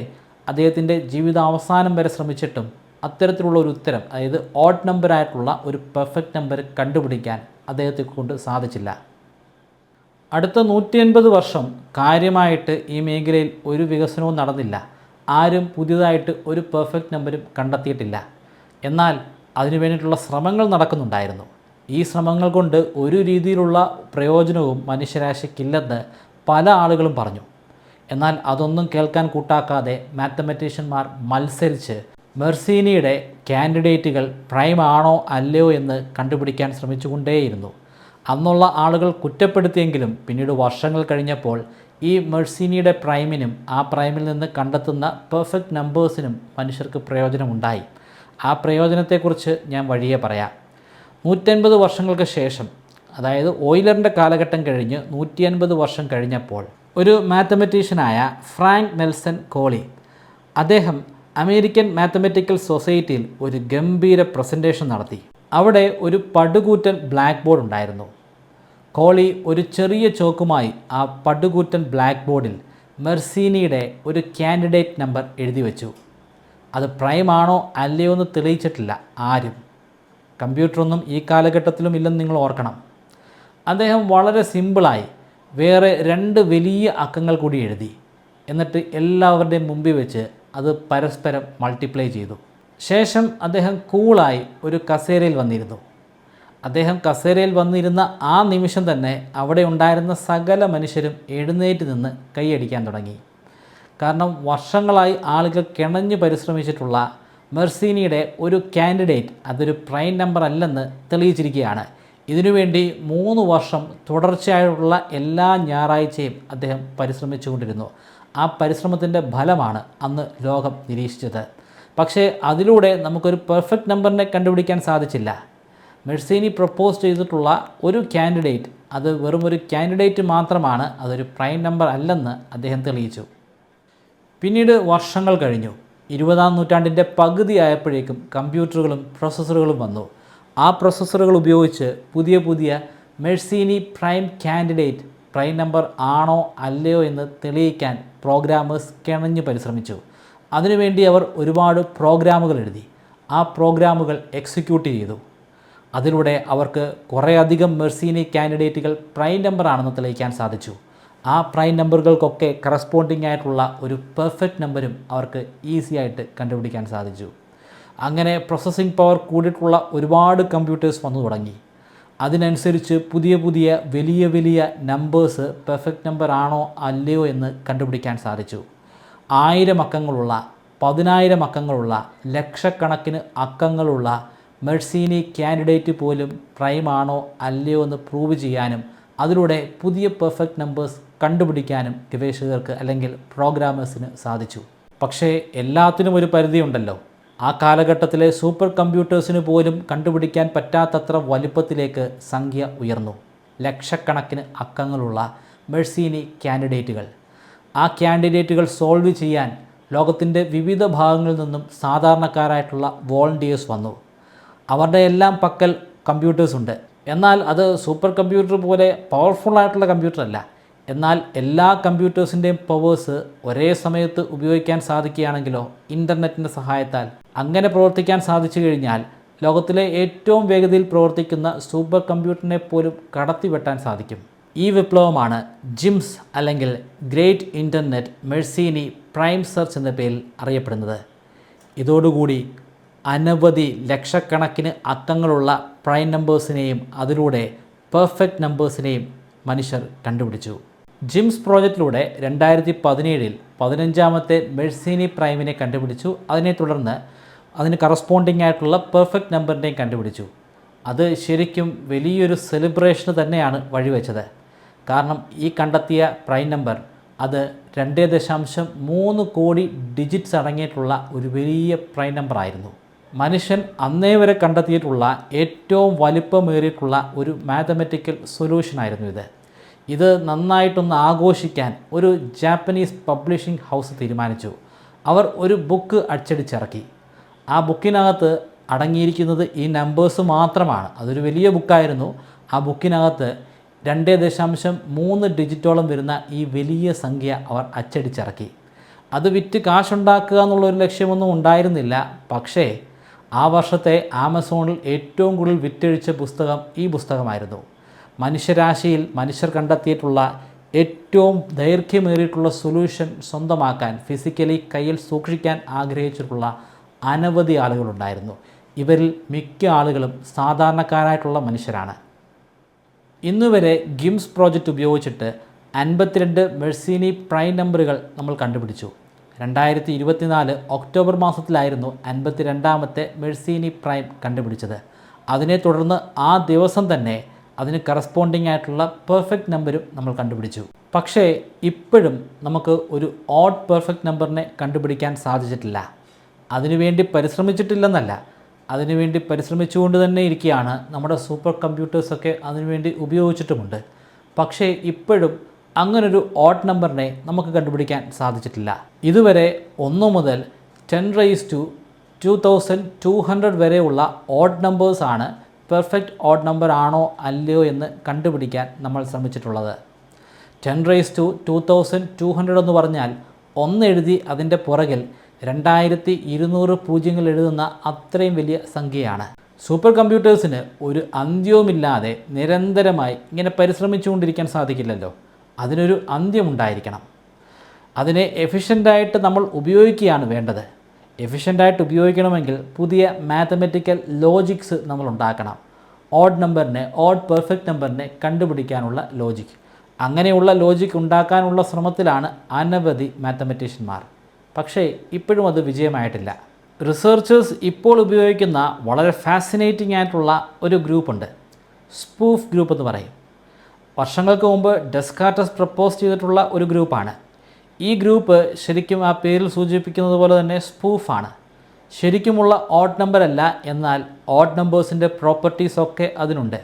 അദ്ദേഹത്തിൻ്റെ ജീവിതാവസാനം വരെ ശ്രമിച്ചിട്ടും അത്തരത്തിലുള്ള ഒരു ഉത്തരം, അതായത് ഓഡ് നമ്പറായിട്ടുള്ള ഒരു പെർഫെക്റ്റ് നമ്പർ കണ്ടുപിടിക്കാൻ അദ്ദേഹത്തെ കൊണ്ട് സാധിച്ചില്ല. അടുത്ത 180 വർഷം കാര്യമായിട്ട് ഈ മേഖലയിൽ ഒരു വികസനവും നടന്നില്ല. ആരും പുതിയതായിട്ട് ഒരു പെർഫെക്റ്റ് നമ്പരും കണ്ടെത്തിയിട്ടില്ല. എന്നാൽ അതിനു വേണ്ടിയിട്ടുള്ള ശ്രമങ്ങൾ നടക്കുന്നുണ്ടായിരുന്നു. ഈ ശ്രമങ്ങൾ കൊണ്ട് ഒരു രീതിയിലുള്ള പ്രയോജനവും മനുഷ്യരാശിക്കില്ലെന്ന് പല ആളുകളും പറഞ്ഞു. എന്നാൽ അതൊന്നും കേൾക്കാൻ കൂട്ടാക്കാതെ മാത്തമെറ്റീഷ്യന്മാർ മത്സരിച്ച് മെർസീനിയുടെ കാൻഡിഡേറ്റുകൾ പ്രൈം ആണോ അല്ലയോ എന്ന് കണ്ടുപിടിക്കാൻ ശ്രമിച്ചുകൊണ്ടേയിരുന്നു. അന്നുള്ള ആളുകൾ കുറ്റപ്പെടുത്തിയെങ്കിലും പിന്നീട് വർഷങ്ങൾ കഴിഞ്ഞപ്പോൾ ഈ മെർസീനിയുടെ പ്രൈമിനും ആ പ്രൈമിൽ നിന്ന് കണ്ടെത്തുന്ന പെർഫെക്റ്റ് നമ്പേഴ്സിനും മനുഷ്യർക്ക് പ്രയോജനമുണ്ടായി. ആ പ്രയോജനത്തെക്കുറിച്ച് ഞാൻ വഴിയെ പറയാം. 150 വർഷങ്ങൾക്ക് ശേഷം, അതായത് ഓയിലറിൻ്റെ കാലഘട്ടം കഴിഞ്ഞ് 150 വർഷം കഴിഞ്ഞപ്പോൾ ഒരു മാത്തമെറ്റീഷ്യനായ ഫ്രാങ്ക് നെൽസൺ കോളി, അദ്ദേഹം അമേരിക്കൻ മാത്തമെറ്റിക്കൽ സൊസൈറ്റിയിൽ ഒരു ഗംഭീര പ്രസൻറ്റേഷൻ നടത്തി. അവിടെ ഒരു പടുകൂറ്റൻ ബ്ലാക്ക് ബോർഡ് ഉണ്ടായിരുന്നു. കോളി ഒരു ചെറിയ ചോക്കുമായി ആ പടുകൂറ്റൻ ബ്ലാക്ക് ബോർഡിൽ മെർസീനിയുടെ ഒരു കാൻഡിഡേറ്റ് നമ്പർ എഴുതി വെച്ചു. അത് പ്രൈം ആണോ അല്ലയോ എന്ന് തെളിയിച്ചിട്ടില്ല ആരും. കമ്പ്യൂട്ടറൊന്നും ഈ കാലഘട്ടത്തിലും ഇല്ലെന്ന് നിങ്ങൾ ഓർക്കണം. അദ്ദേഹം വളരെ സിമ്പിളായി വേറെ 2 വലിയ അക്കങ്ങൾ കൂടി എഴുതി. എന്നിട്ട് എല്ലാവരുടെയും മുമ്പിൽ വെച്ച് അത് പരസ്പരം മൾട്ടിപ്ലൈ ചെയ്തു. ശേഷം അദ്ദേഹം കൂളായി ഒരു കസേരയിൽ വന്നിരുന്നു. അദ്ദേഹം കസേരയിൽ വന്നിരുന്ന ആ നിമിഷം തന്നെ അവിടെ ഉണ്ടായിരുന്ന സകല മനുഷ്യരും എഴുന്നേറ്റ് നിന്ന് കൈയടിക്കാൻ തുടങ്ങി. കാരണം വർഷങ്ങളായി ആളുകൾ കിണഞ്ഞു പരിശ്രമിച്ചിട്ടുള്ള മെർസീനിയുടെ ഒരു കാൻഡിഡേറ്റ് അതൊരു പ്രൈം നമ്പർ അല്ലെന്ന് തെളിയിച്ചിരിക്കുകയാണ്. ഇതിനുവേണ്ടി 3 വർഷം തുടർച്ചയായുള്ള എല്ലാ ഞായറാഴ്ചയും അദ്ദേഹം പരിശ്രമിച്ചുകൊണ്ടിരുന്നു. ആ പരിശ്രമത്തിൻ്റെ ഫലമാണ് അന്ന് ലോകം നിരീക്ഷിച്ചത്. പക്ഷേ അതിലൂടെ നമുക്കൊരു പെർഫെക്റ്റ് നമ്പറിനെ കണ്ടുപിടിക്കാൻ സാധിച്ചില്ല. മെർസീനി പ്രപ്പോസ് ചെയ്തിട്ടുള്ള ഒരു കാൻഡിഡേറ്റ് അത് വെറും ഒരു കാൻഡിഡേറ്റ് മാത്രമാണ്, അതൊരു പ്രൈം നമ്പർ അല്ലെന്ന് അദ്ദേഹം തെളിയിച്ചു. പിന്നീട് വർഷങ്ങൾ കഴിഞ്ഞു. 20-ാം നൂറ്റാണ്ടിൻ്റെ പകുതിയായപ്പോഴേക്കും കമ്പ്യൂട്ടറുകളും പ്രോസസ്സറുകളും വന്നു. ആ പ്രോസസ്സറുകൾ ഉപയോഗിച്ച് പുതിയ മെർസീനി പ്രൈം കാൻഡിഡേറ്റ് പ്രൈം നമ്പർ ആണോ അല്ലയോ എന്ന് തെളിയിക്കാൻ പ്രോഗ്രാമേഴ്സ് കിണഞ്ഞു പരിശ്രമിച്ചു. അതിനുവേണ്ടി അവർ ഒരുപാട് പ്രോഗ്രാമുകൾ എഴുതി. ആ പ്രോഗ്രാമുകൾ എക്സിക്യൂട്ട് ചെയ്തു. അതിലൂടെ അവർക്ക് കുറേയധികം മെർസീനി കാൻഡിഡേറ്റുകൾ പ്രൈം നമ്പർ ആണെന്ന് തെളിയിക്കാൻ സാധിച്ചു. ആ പ്രൈം നമ്പറുകൾക്കൊക്കെ കറസ്പോണ്ടിങ് ആയിട്ടുള്ള ഒരു പെർഫെക്റ്റ് നമ്പരും അവർക്ക് ഈസി ആയിട്ട് കണ്ടുപിടിക്കാൻ സാധിച്ചു. അങ്ങനെ പ്രോസസ്സിംഗ് പവർ കൂടിയിട്ടുള്ള ഒരുപാട് കമ്പ്യൂട്ടേഴ്സ് വന്നു തുടങ്ങി. അതിനനുസരിച്ച് പുതിയ വലിയ നമ്പേഴ്സ് പെർഫെക്റ്റ് നമ്പർ ആണോ അല്ലയോ എന്ന് കണ്ടുപിടിക്കാൻ സാധിച്ചു. 1000 അക്കങ്ങളുള്ള 10000 അക്കങ്ങളുള്ള ലക്ഷക്കണക്കിന് അക്കങ്ങളുള്ള മെർസീനി കാൻഡിഡേറ്റ് പോലും പ്രൈം ആണോ അല്ലയോ എന്ന് പ്രൂവ് ചെയ്യാനും അതിലൂടെ പുതിയ പെർഫെക്റ്റ് നമ്പേഴ്സ് കണ്ടുപിടിക്കാനും ഗവേഷകർക്ക് അല്ലെങ്കിൽ പ്രോഗ്രാമേഴ്സിന് സാധിച്ചു. പക്ഷേ എല്ലാത്തിനും ഒരു പരിധിയുണ്ടല്ലോ. ആ കാലഘട്ടത്തിലെ സൂപ്പർ കമ്പ്യൂട്ടേഴ്സിന് പോലും കണ്ടുപിടിക്കാൻ പറ്റാത്തത്ര വലുപ്പത്തിലേക്ക് സംഖ്യ ഉയർന്നു. ലക്ഷക്കണക്കിന് അക്കങ്ങളുള്ള മെർസീനി കാൻഡിഡേറ്റുകൾ. ആ കാൻഡിഡേറ്റുകൾ സോൾവ് ചെയ്യാൻ ലോകത്തിൻ്റെ വിവിധ ഭാഗങ്ങളിൽ നിന്നും സാധാരണക്കാരായിട്ടുള്ള വോളണ്ടിയേഴ്സ് വന്നു. അവരുടെ എല്ലാം പക്കൽ കമ്പ്യൂട്ടേഴ്സ് ഉണ്ട്. എന്നാൽ അത് സൂപ്പർ കമ്പ്യൂട്ടർ പോലെ പവർഫുള്ളായിട്ടുള്ള കമ്പ്യൂട്ടർ അല്ല. എന്നാൽ എല്ലാ കമ്പ്യൂട്ടേഴ്സിൻ്റെയും പവേഴ്സ് ഒരേ സമയത്ത് ഉപയോഗിക്കാൻ സാധിക്കുകയാണെങ്കിലോ ഇൻ്റർനെറ്റിൻ്റെ സഹായത്താൽ അങ്ങനെ പ്രവർത്തിക്കാൻ സാധിച്ചു കഴിഞ്ഞാൽ ലോകത്തിലെ ഏറ്റവും വേഗതയിൽ പ്രവർത്തിക്കുന്ന സൂപ്പർ കമ്പ്യൂട്ടറിനെ പോലും കടത്തിവെട്ടാൻ സാധിക്കും. ഈ വിപ്ലവമാണ് ജിംസ് അല്ലെങ്കിൽ ഗ്രേറ്റ് ഇൻ്റർനെറ്റ് മെർസീനി പ്രൈം സെർച്ച് എന്ന പേരിൽ അറിയപ്പെടുന്നത്. ഇതോടുകൂടി അനവധി ലക്ഷക്കണക്കിന് അക്കങ്ങളുള്ള പ്രൈം നമ്പേഴ്സിനെയും അതിലൂടെ പെർഫെക്റ്റ് നമ്പേഴ്സിനെയും മനുഷ്യർ കണ്ടുപിടിച്ചു. ജിംസ് പ്രോജക്റ്റിലൂടെ 2017 15ാമത്തെ മെർസീനി പ്രൈമിനെ കണ്ടുപിടിച്ചു. അതിനെ തുടർന്ന് അതിന് കറസ്പോണ്ടിങ് ആയിട്ടുള്ള പെർഫെക്റ്റ് നമ്പറിനെയും കണ്ടുപിടിച്ചു. അത് ശരിക്കും വലിയൊരു സെലിബ്രേഷന് തന്നെയാണ് വഴിവെച്ചത്. കാരണം ഈ കണ്ടെത്തിയ പ്രൈം നമ്പർ അത് 2.3 കോടി ഡിജിറ്റ്സ് അടങ്ങിയിട്ടുള്ള ഒരു വലിയ പ്രൈം നമ്പറായിരുന്നു. മനുഷ്യൻ അന്നേ വരെ കണ്ടെത്തിയിട്ടുള്ള ഏറ്റവും വലിപ്പമേറിയിട്ടുള്ള ഒരു മാത്തമാറ്റിക്കൽ സൊല്യൂഷനായിരുന്നു ഇത്. ഇത് നന്നായിട്ടൊന്ന് ആഘോഷിക്കാൻ ഒരു ജാപ്പനീസ് പബ്ലിഷിംഗ് ഹൗസ് തീരുമാനിച്ചു. അവർ ഒരു ബുക്ക് അച്ചടിച്ചിറക്കി. ആ ബുക്കിനകത്ത് അടങ്ങിയിരിക്കുന്നത് ഈ നമ്പേഴ്സ് മാത്രമാണ്. അതൊരു വലിയ ബുക്കായിരുന്നു. ആ ബുക്കിനകത്ത് 2.3 ഡിജിറ്റോളം വരുന്ന ഈ വലിയ സംഖ്യ അവർ അച്ചടിച്ചിറക്കി. അത് വിറ്റ് കാശുണ്ടാക്കുക എന്നുള്ളൊരു ലക്ഷ്യമൊന്നും ഉണ്ടായിരുന്നില്ല. പക്ഷേ ആ വർഷത്തെ ആമസോണിൽ ഏറ്റവും കൂടുതൽ വിറ്റഴിച്ച പുസ്തകം ഈ പുസ്തകമായിരുന്നു. മനുഷ്യരാശിയിൽ മനുഷ്യർ കണ്ടെത്തിയിട്ടുള്ള ഏറ്റവും ദൈർഘ്യമേറിയിട്ടുള്ള സൊല്യൂഷൻ സ്വന്തമാക്കാൻ ഫിസിക്കലി കയ്യിൽ സൂക്ഷിക്കാൻ ആഗ്രഹിച്ചിട്ടുള്ള അനവധി ആളുകളുണ്ടായിരുന്നു. ഇവരിൽ മിക്ക ആളുകളും സാധാരണക്കാരായിട്ടുള്ള മനുഷ്യരാണ്. ഇന്നുവരെ ഗിംസ് പ്രോജക്റ്റ് ഉപയോഗിച്ചിട്ട് 52 മെർസീനി പ്രൈം നമ്പറുകൾ നമ്മൾ കണ്ടുപിടിച്ചു. 2024 ഒക്ടോബർ മാസത്തിലായിരുന്നു 52ാമത്തെ മെർസീനി പ്രൈം കണ്ടുപിടിച്ചത്. അതിനെ തുടർന്ന് ആ ദിവസം തന്നെ അതിന് കറസ്പോണ്ടിങ് ആയിട്ടുള്ള പെർഫെക്റ്റ് നമ്പരും നമ്മൾ കണ്ടുപിടിച്ചു. പക്ഷേ ഇപ്പോഴും നമുക്ക് ഒരു ഓഡ് പെർഫെക്റ്റ് നമ്പറിനെ കണ്ടുപിടിക്കാൻ സാധിച്ചിട്ടില്ല. അതിനുവേണ്ടി പരിശ്രമിച്ചിട്ടില്ലെന്നല്ല, അതിനുവേണ്ടി പരിശ്രമിച്ചുകൊണ്ട് തന്നെ ഇരിക്കുകയാണ്. നമ്മുടെ സൂപ്പർ കമ്പ്യൂട്ടേഴ്സൊക്കെ അതിനുവേണ്ടി ഉപയോഗിച്ചിട്ടുമുണ്ട്. പക്ഷേ ഇപ്പോഴും അങ്ങനൊരു ഓഡ് നമ്പറിനെ നമുക്ക് കണ്ടുപിടിക്കാൻ സാധിച്ചിട്ടില്ല. ഇതുവരെ 1 മുതൽ 10⁻²²00 വരെയുള്ള ഓഡ് നമ്പേഴ്സാണ് പെർഫെക്റ്റ് ഓഡ് നമ്പർ ആണോ അല്ലയോ എന്ന് കണ്ടുപിടിക്കാൻ നമ്മൾ ശ്രമിച്ചിട്ടുള്ളത്. 10⁻²²00 എന്ന് പറഞ്ഞാൽ 1 എഴുതി അതിൻ്റെ പുറകിൽ 2200 പൂജ്യങ്ങൾ എഴുതുന്ന അത്രയും വലിയ സംഖ്യയാണ്. സൂപ്പർ കമ്പ്യൂട്ടേഴ്സിന് ഒരു അന്ത്യവുമില്ലാതെ നിരന്തരമായി ഇങ്ങനെ പരിശ്രമിച്ചുകൊണ്ടിരിക്കാൻ സാധിക്കില്ലല്ലോ. അതിനൊരു അന്ത്യമുണ്ടായിരിക്കണം. അതിനെ എഫിഷ്യൻ്റായിട്ട് നമ്മൾ ഉപയോഗിക്കുകയാണ് വേണ്ടത്. എഫിഷ്യൻ്റായിട്ട് ഉപയോഗിക്കണമെങ്കിൽ പുതിയ മാത്തമെറ്റിക്കൽ ലോജിക്സ് നമ്മൾ ഉണ്ടാക്കണം. ഓഡ് നമ്പറിനെ, ഓഡ് പെർഫെക്റ്റ് നമ്പറിനെ കണ്ടുപിടിക്കാനുള്ള ലോജിക്. അങ്ങനെയുള്ള ലോജിക് ഉണ്ടാക്കാനുള്ള ശ്രമത്തിലാണ് അനവധി മാത്തമെറ്റീഷ്യന്മാർ. പക്ഷേ ഇപ്പോഴും അത് വിജയമായിട്ടില്ല. റിസർച്ചേഴ്സ് ഇപ്പോൾ ഉപയോഗിക്കുന്ന വളരെ ഫാസിനേറ്റിംഗ് ആയിട്ടുള്ള ഒരു ഗ്രൂപ്പുണ്ട്, സ്പൂഫ് ഗ്രൂപ്പ് എന്ന് പറയും. വർഷങ്ങൾക്ക് മുമ്പ് ഡെസ്കാർട്ടസ് പ്രപ്പോസ് ചെയ്തിട്ടുള്ള ഒരു ഗ്രൂപ്പാണ്. ഈ ഗ്രൂപ്പ് ശരിക്കും ആ പേരിൽ സൂചിപ്പിക്കുന്നത് പോലെ തന്നെ സ്പൂഫാണ്. ശരിക്കുമുള്ള ഓഡ് നമ്പറല്ല, എന്നാൽ ഓഡ് നമ്പേഴ്സിൻ്റെ പ്രോപ്പർട്ടീസൊക്കെ അതിനുണ്ട്.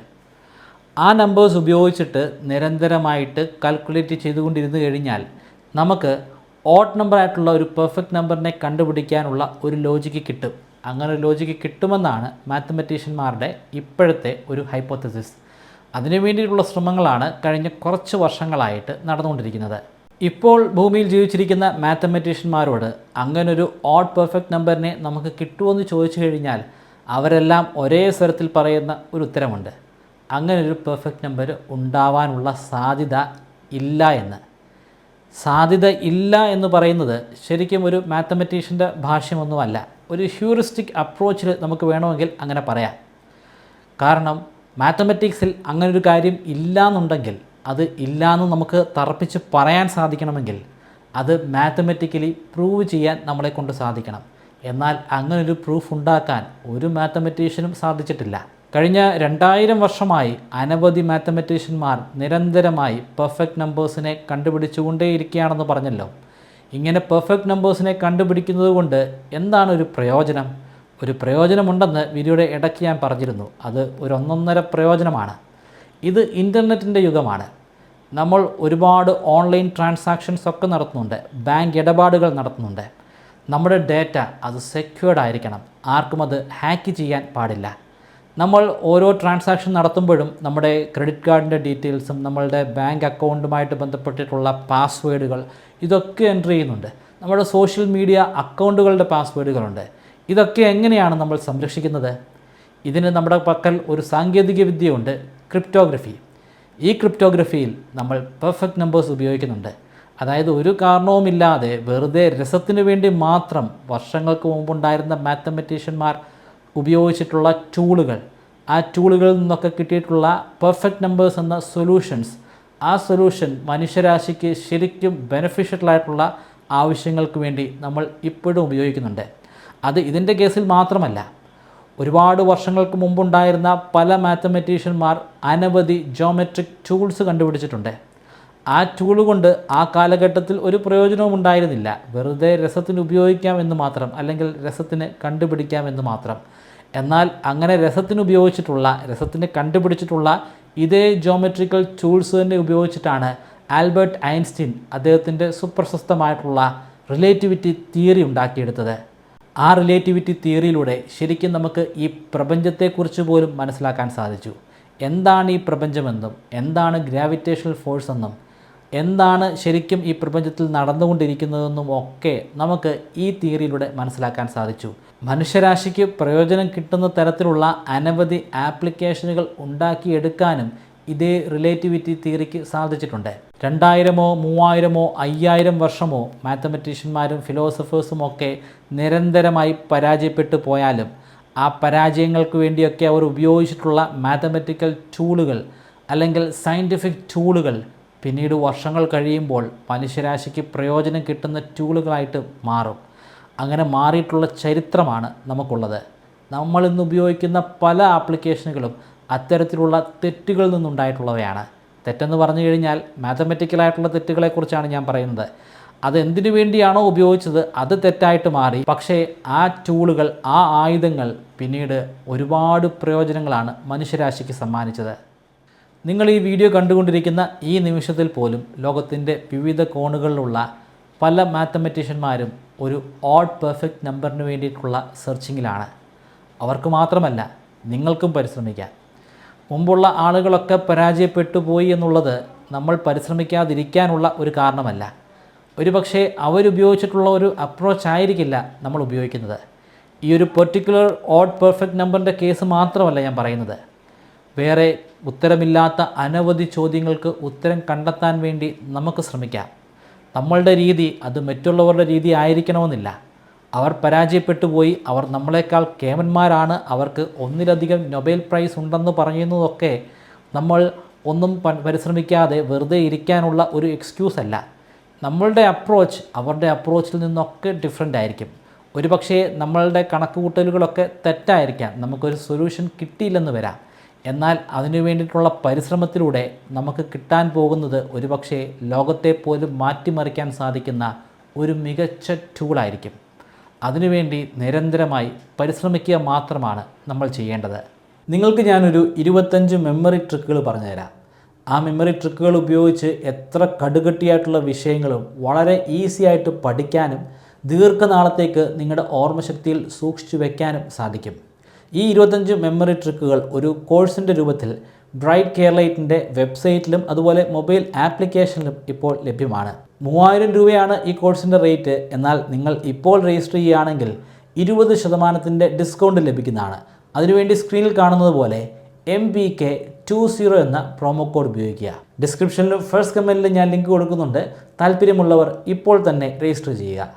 ആ നമ്പേഴ്സ് ഉപയോഗിച്ചിട്ട് നിരന്തരമായിട്ട് കാൽക്കുലേറ്റ് ചെയ്തുകൊണ്ടിരുന്നു കഴിഞ്ഞാൽ നമുക്ക് ഓഡ് നമ്പറായിട്ടുള്ള ഒരു പെർഫെക്റ്റ് നമ്പറിനെ കണ്ടുപിടിക്കാനുള്ള ഒരു ലോജിക്ക് കിട്ടും. അങ്ങനെ ഒരു ലോജിക്ക് കിട്ടുമെന്നാണ് മാത്തമെറ്റീഷ്യന്മാരുടെ ഇപ്പോഴത്തെ ഒരു ഹൈപ്പോത്തസിസ്. അതിനു വേണ്ടിയിട്ടുള്ള ശ്രമങ്ങളാണ് കഴിഞ്ഞ കുറച്ച് വർഷങ്ങളായിട്ട് നടന്നുകൊണ്ടിരിക്കുന്നത്. ഇപ്പോൾ ഭൂമിയിൽ ജീവിച്ചിരിക്കുന്ന മാത്തമെറ്റീഷ്യന്മാരോട് അങ്ങനൊരു ഓഡ് പെർഫെക്റ്റ് നമ്പറിനെ നമുക്ക് കിട്ടുമെന്ന് ചോദിച്ചു കഴിഞ്ഞാൽ അവരെല്ലാം ഒരേ സ്വരത്തിൽ പറയുന്ന ഒരു ഉത്തരമുണ്ട്: അങ്ങനൊരു പെർഫെക്റ്റ് നമ്പർ ഉണ്ടാവാനുള്ള സാധ്യത ഇല്ല എന്ന്. സാധ്യത ഇല്ല എന്ന് പറയുന്നത് ശരിക്കും ഒരു മാത്തമെറ്റീഷ്യൻ്റെ ഭാഷ്യമൊന്നുമല്ല. ഒരു ഹ്യൂറിസ്റ്റിക് അപ്രോച്ചിൽ നമുക്ക് വേണമെങ്കിൽ അങ്ങനെ പറയാം. കാരണം മാത്തമെറ്റിക്സിൽ അങ്ങനൊരു കാര്യം ഇല്ല എന്നുണ്ടെങ്കിൽ, അത് ഇല്ലയെന്ന് നമുക്ക് തറപ്പിച്ച് പറയാൻ സാധിക്കണമെങ്കിൽ അത് മാത്തമെറ്റിക്കലി പ്രൂവ് ചെയ്യാൻ നമ്മളെ കൊണ്ട് സാധിക്കണം. എന്നാൽ അങ്ങനൊരു പ്രൂഫ് ഉണ്ടാക്കാൻ ഒരു മാത്തമെറ്റീഷ്യനും സാധിച്ചിട്ടില്ല. കഴിഞ്ഞ 2000 വർഷമായി അനവധി മാത്തമെറ്റീഷ്യന്മാർ നിരന്തരമായി പെർഫെക്റ്റ് നമ്പേഴ്സിനെ കണ്ടുപിടിച്ചുകൊണ്ടേയിരിക്കുകയാണെന്ന് പറഞ്ഞല്ലോ. ഇങ്ങനെ പെർഫെക്റ്റ് നമ്പേഴ്സിനെ കണ്ടുപിടിക്കുന്നത് കൊണ്ട് എന്താണ് ഒരു പ്രയോജനം? ഒരു പ്രയോജനമുണ്ടെന്ന് വീഡിയോയുടെ ഇടയ്ക്ക് ഞാൻ പറഞ്ഞിരുന്നു. അത് ഒരു ഒന്നൊന്നര പ്രയോജനമാണ്. ഇത് ഇൻ്റർനെറ്റിൻ്റെ യുഗമാണ്. നമ്മൾ ഒരുപാട് ഓൺലൈൻ ട്രാൻസാക്ഷൻസ് ഒക്കെ നടത്തുന്നുണ്ട്, ബാങ്ക് ഇടപാടുകൾ നടത്തുന്നുണ്ട്. നമ്മുടെ ഡേറ്റ അത് സെക്യൂർഡ് ആയിരിക്കണം, ആർക്കും അത് ഹാക്ക് ചെയ്യാൻ പാടില്ല. നമ്മൾ ഓരോ ട്രാൻസാക്ഷൻ നടത്തുമ്പോഴും നമ്മുടെ ക്രെഡിറ്റ് കാർഡിൻ്റെ ഡീറ്റെയിൽസും നമ്മളുടെ ബാങ്ക് അക്കൗണ്ടുമായിട്ട് ബന്ധപ്പെട്ടിട്ടുള്ള പാസ്വേഡുകൾ ഇതൊക്കെ എൻ്റർ ചെയ്യുന്നുണ്ട്. നമ്മുടെ സോഷ്യൽ മീഡിയ അക്കൗണ്ടുകളുടെ പാസ്വേഡുകളുണ്ട്. ഇതൊക്കെ എങ്ങനെയാണ് നമ്മൾ സംരക്ഷിക്കുന്നത്? ഇതിന് നമ്മുടെ പക്കൽ ഒരു സാങ്കേതിക വിദ്യയുണ്ട്, ക്രിപ്റ്റോഗ്രഫി. ഈ ക്രിപ്റ്റോഗ്രഫിയിൽ നമ്മൾ പെർഫെക്റ്റ് നമ്പേഴ്സ് ഉപയോഗിക്കുന്നുണ്ട്. അതായത് ഒരു കാരണവുമില്ലാതെ വെറുതെ രസത്തിന് വേണ്ടി മാത്രം വർഷങ്ങൾക്ക് മുമ്പുണ്ടായിരുന്ന മാത്തമെറ്റീഷ്യന്മാർ ഉപയോഗിച്ചിട്ടുള്ള ടൂളുകൾ, ആ ടൂളുകളിൽ നിന്നൊക്കെ കിട്ടിയിട്ടുള്ള പെർഫെക്റ്റ് നമ്പേഴ്സ് എന്ന സൊല്യൂഷൻസ്, ആ സൊല്യൂഷൻ മനുഷ്യരാശിക്ക് ശരിക്കും ബെനഫിഷ്യലായിട്ടുള്ള ആവശ്യങ്ങൾക്ക് വേണ്ടി നമ്മൾ ഇപ്പോഴും ഉപയോഗിക്കുന്നുണ്ട്. അത് ഇതിൻ്റെ കേസിൽ മാത്രമല്ല, ഒരുപാട് വർഷങ്ങൾക്ക് മുമ്പുണ്ടായിരുന്ന പല മാത്തമെറ്റീഷ്യന്മാർ അനവധി ജോമെട്രിക് ടൂൾസ് കണ്ടുപിടിച്ചിട്ടുണ്ട്. ആ ടൂൾ കൊണ്ട് ആ കാലഘട്ടത്തിൽ ഒരു പ്രയോജനവും ഉണ്ടായിരുന്നില്ല. വെറുതെ രസത്തിന് ഉപയോഗിക്കാം എന്ന് മാത്രം, അല്ലെങ്കിൽ രസത്തിന് കണ്ടുപിടിക്കാം എന്ന് മാത്രം. എന്നാൽ അങ്ങനെ രസത്തിന് ഉപയോഗിച്ചിട്ടുള്ള, രസത്തിന് കണ്ടുപിടിച്ചിട്ടുള്ള ഇതേ ജോമെട്രിക്കൽ ടൂൾസ് തന്നെ ഉപയോഗിച്ചിട്ടാണ് ആൽബർട്ട് ഐൻസ്റ്റീൻ അദ്ദേഹത്തിൻ്റെ സുപ്രശസ്തമായിട്ടുള്ള റിലേറ്റിവിറ്റി തിയറി ഉണ്ടാക്കിയെടുത്തത്. ആ റിലേറ്റിവിറ്റി തിയറിയിലൂടെ ശരിക്കും നമുക്ക് ഈ പ്രപഞ്ചത്തെക്കുറിച്ച് പോലും മനസ്സിലാക്കാൻ സാധിച്ചു. എന്താണ് ഈ പ്രപഞ്ചമെന്നും, എന്താണ് ഗ്രാവിറ്റേഷണൽ ഫോഴ്സ് എന്നും, എന്താണ് ശരിക്കും ഈ പ്രപഞ്ചത്തിൽ നടന്നുകൊണ്ടിരിക്കുന്നതെന്നും ഒക്കെ നമുക്ക് ഈ തിയറിയിലൂടെ മനസ്സിലാക്കാൻ സാധിച്ചു. മനുഷ്യരാശിക്ക് പ്രയോജനം കിട്ടുന്ന തരത്തിലുള്ള അനവധി ആപ്ലിക്കേഷനുകൾ ഉണ്ടാക്കിയെടുക്കാനും ഇതേ റിലേറ്റിവിറ്റി തിയറിക്ക് സാധിച്ചിട്ടുണ്ട്. 2000-ഓ 3000-ഓ 5000 വർഷമോ മാത്തമെറ്റീഷ്യന്മാരും ഫിലോസഫേഴ്സും ഒക്കെ നിരന്തരമായി പരാജയപ്പെട്ടു പോയാലും ആ പരാജയങ്ങൾക്ക് വേണ്ടിയൊക്കെ അവർ ഉപയോഗിച്ചിട്ടുള്ള മാത്തമെറ്റിക്കൽ ടൂളുകൾ അല്ലെങ്കിൽ സയൻറ്റിഫിക് ടൂളുകൾ പിന്നീട് വർഷങ്ങൾ കഴിയുമ്പോൾ മനുഷ്യരാശിക്ക് പ്രയോജനം കിട്ടുന്ന ടൂളുകളായിട്ട് മാറും. അങ്ങനെ മാറിയിട്ടുള്ള ചരിത്രമാണ് നമുക്കുള്ളത്. നമ്മളിന്ന് ഉപയോഗിക്കുന്ന പല ആപ്ലിക്കേഷനുകളും അത്തരത്തിലുള്ള തെറ്റുകളിൽ നിന്നുണ്ടായിട്ടുള്ളവയാണ്. തെറ്റെന്ന് പറഞ്ഞു കഴിഞ്ഞാൽ മാത്തമെറ്റിക്കലായിട്ടുള്ള തെറ്റുകളെക്കുറിച്ചാണ് ഞാൻ പറയുന്നത്. അത് എന്തിനു വേണ്ടിയാണോ ഉപയോഗിച്ചത് അത് തെറ്റായിട്ട് മാറി. പക്ഷേ ആ ടൂളുകൾ, ആ ആയുധങ്ങൾ പിന്നീട് ഒരുപാട് പ്രയോജനങ്ങളാണ് മനുഷ്യരാശിക്ക് സമ്മാനിച്ചത്. നിങ്ങൾ ഈ വീഡിയോ കണ്ടുകൊണ്ടിരിക്കുന്ന ഈ നിമിഷത്തിൽ പോലും ലോകത്തിൻ്റെ വിവിധ കോണുകളിലുള്ള പല മാത്തമെറ്റീഷ്യന്മാരും ഒരു ഓഡ് പെർഫെക്റ്റ് നമ്പറിന് വേണ്ടിയിട്ടുള്ള സെർച്ചിങ്ങിലാണ്. അവർക്ക് മാത്രമല്ല, നിങ്ങൾക്കും പരിശ്രമിക്കാം. മുമ്പുള്ള ആളുകളൊക്കെ പരാജയപ്പെട്ടു പോയി എന്നുള്ളത് നമ്മൾ പരിശ്രമിക്കാതിരിക്കാനുള്ള ഒരു കാരണമല്ല. ഒരുപക്ഷെ അവരുപയോഗിച്ചിട്ടുള്ള ഒരു അപ്രോച്ച് ആയിരിക്കില്ല നമ്മൾ ഉപയോഗിക്കുന്നത്. ഈ ഒരു പെർട്ടിക്കുലർ ഓഡ് പെർഫെക്റ്റ് നമ്പറിൻ്റെ കേസ് മാത്രമല്ല ഞാൻ പറയുന്നത്. വേറെ ഉത്തരമില്ലാത്ത അനവധി ചോദ്യങ്ങൾക്ക് ഉത്തരം കണ്ടെത്താൻ വേണ്ടി നമുക്ക് ശ്രമിക്കാം. നമ്മളുടെ രീതി അത് മറ്റുള്ളവരുടെ രീതി ആയിരിക്കണമെന്നില്ല. അവർ പരാജയപ്പെട്ടു പോയി, അവർ നമ്മളെക്കാൾ കേമന്മാരാണ്, അവർക്ക് ഒന്നിലധികം നൊബേൽ പ്രൈസ് ഉണ്ടെന്ന് പറയുന്നതൊക്കെ നമ്മൾ ഒന്നും പരിശ്രമിക്കാതെ വെറുതെ ഇരിക്കാനുള്ള ഒരു എക്സ്ക്യൂസ് അല്ല. നമ്മളുടെ അപ്രോച്ച് അവരുടെ അപ്രോച്ചിൽ നിന്നൊക്കെ ഡിഫറെൻ്റ് ആയിരിക്കും. ഒരുപക്ഷേ നമ്മളുടെ കണക്കുകൂട്ടലുകളൊക്കെ തെറ്റായിരിക്കാം, നമുക്കൊരു സൊല്യൂഷൻ കിട്ടിയില്ലെന്ന് വരാം. എന്നാൽ അതിനു വേണ്ടിയിട്ടുള്ള പരിശ്രമത്തിലൂടെ നമുക്ക് കിട്ടാൻ പോകുന്നത് ഒരുപക്ഷേ ലോകത്തെ പോലും മാറ്റിമറിക്കാൻ സാധിക്കുന്ന ഒരു മികച്ച ടൂളായിരിക്കും. അതിനുവേണ്ടി നിരന്തരമായി പരിശ്രമിക്കുക മാത്രമാണ് നമ്മൾ ചെയ്യേണ്ടത്. നിങ്ങൾക്ക് ഞാനൊരു 25 മെമ്മറി ട്രിക്കുകൾ പറഞ്ഞുതരാം. ആ മെമ്മറി ട്രിക്കുകൾ ഉപയോഗിച്ച് എത്ര കടുകട്ടിയായിട്ടുള്ള വിഷയങ്ങളും വളരെ ഈസി ആയിട്ട് പഠിക്കാനും ദീർഘനാളത്തേക്ക് നിങ്ങളുടെ ഓർമ്മശക്തിയിൽ സൂക്ഷിച്ചു വയ്ക്കാനും സാധിക്കും. ഈ 25 മെമ്മറി ട്രിക്കുകൾ ഒരു കോഴ്സിൻ്റെ രൂപത്തിൽ ബ്രൈറ്റ് കേരളൈറ്റിൻ്റെ വെബ്സൈറ്റിലും അതുപോലെ മൊബൈൽ ആപ്ലിക്കേഷനിലും ഇപ്പോൾ ലഭ്യമാണ്. 3000 രൂപയാണ് ഈ കോഴ്സിൻ്റെ റേറ്റ്. എന്നാൽ നിങ്ങൾ ഇപ്പോൾ രജിസ്റ്റർ ചെയ്യുകയാണെങ്കിൽ 20% ഡിസ്കൗണ്ട് ലഭിക്കുന്നതാണ്. അതിനുവേണ്ടി സ്ക്രീനിൽ കാണുന്നത് പോലെ MBK20 എന്ന പ്രോമോ കോഡ് ഉപയോഗിക്കുക. ഡിസ്ക്രിപ്ഷനിലും ഫസ്റ്റ് കമൻറ്റിലും ഞാൻ ലിങ്ക് കൊടുക്കുന്നുണ്ട്. താല്പര്യമുള്ളവർ ഇപ്പോൾ തന്നെ രജിസ്റ്റർ ചെയ്യുക.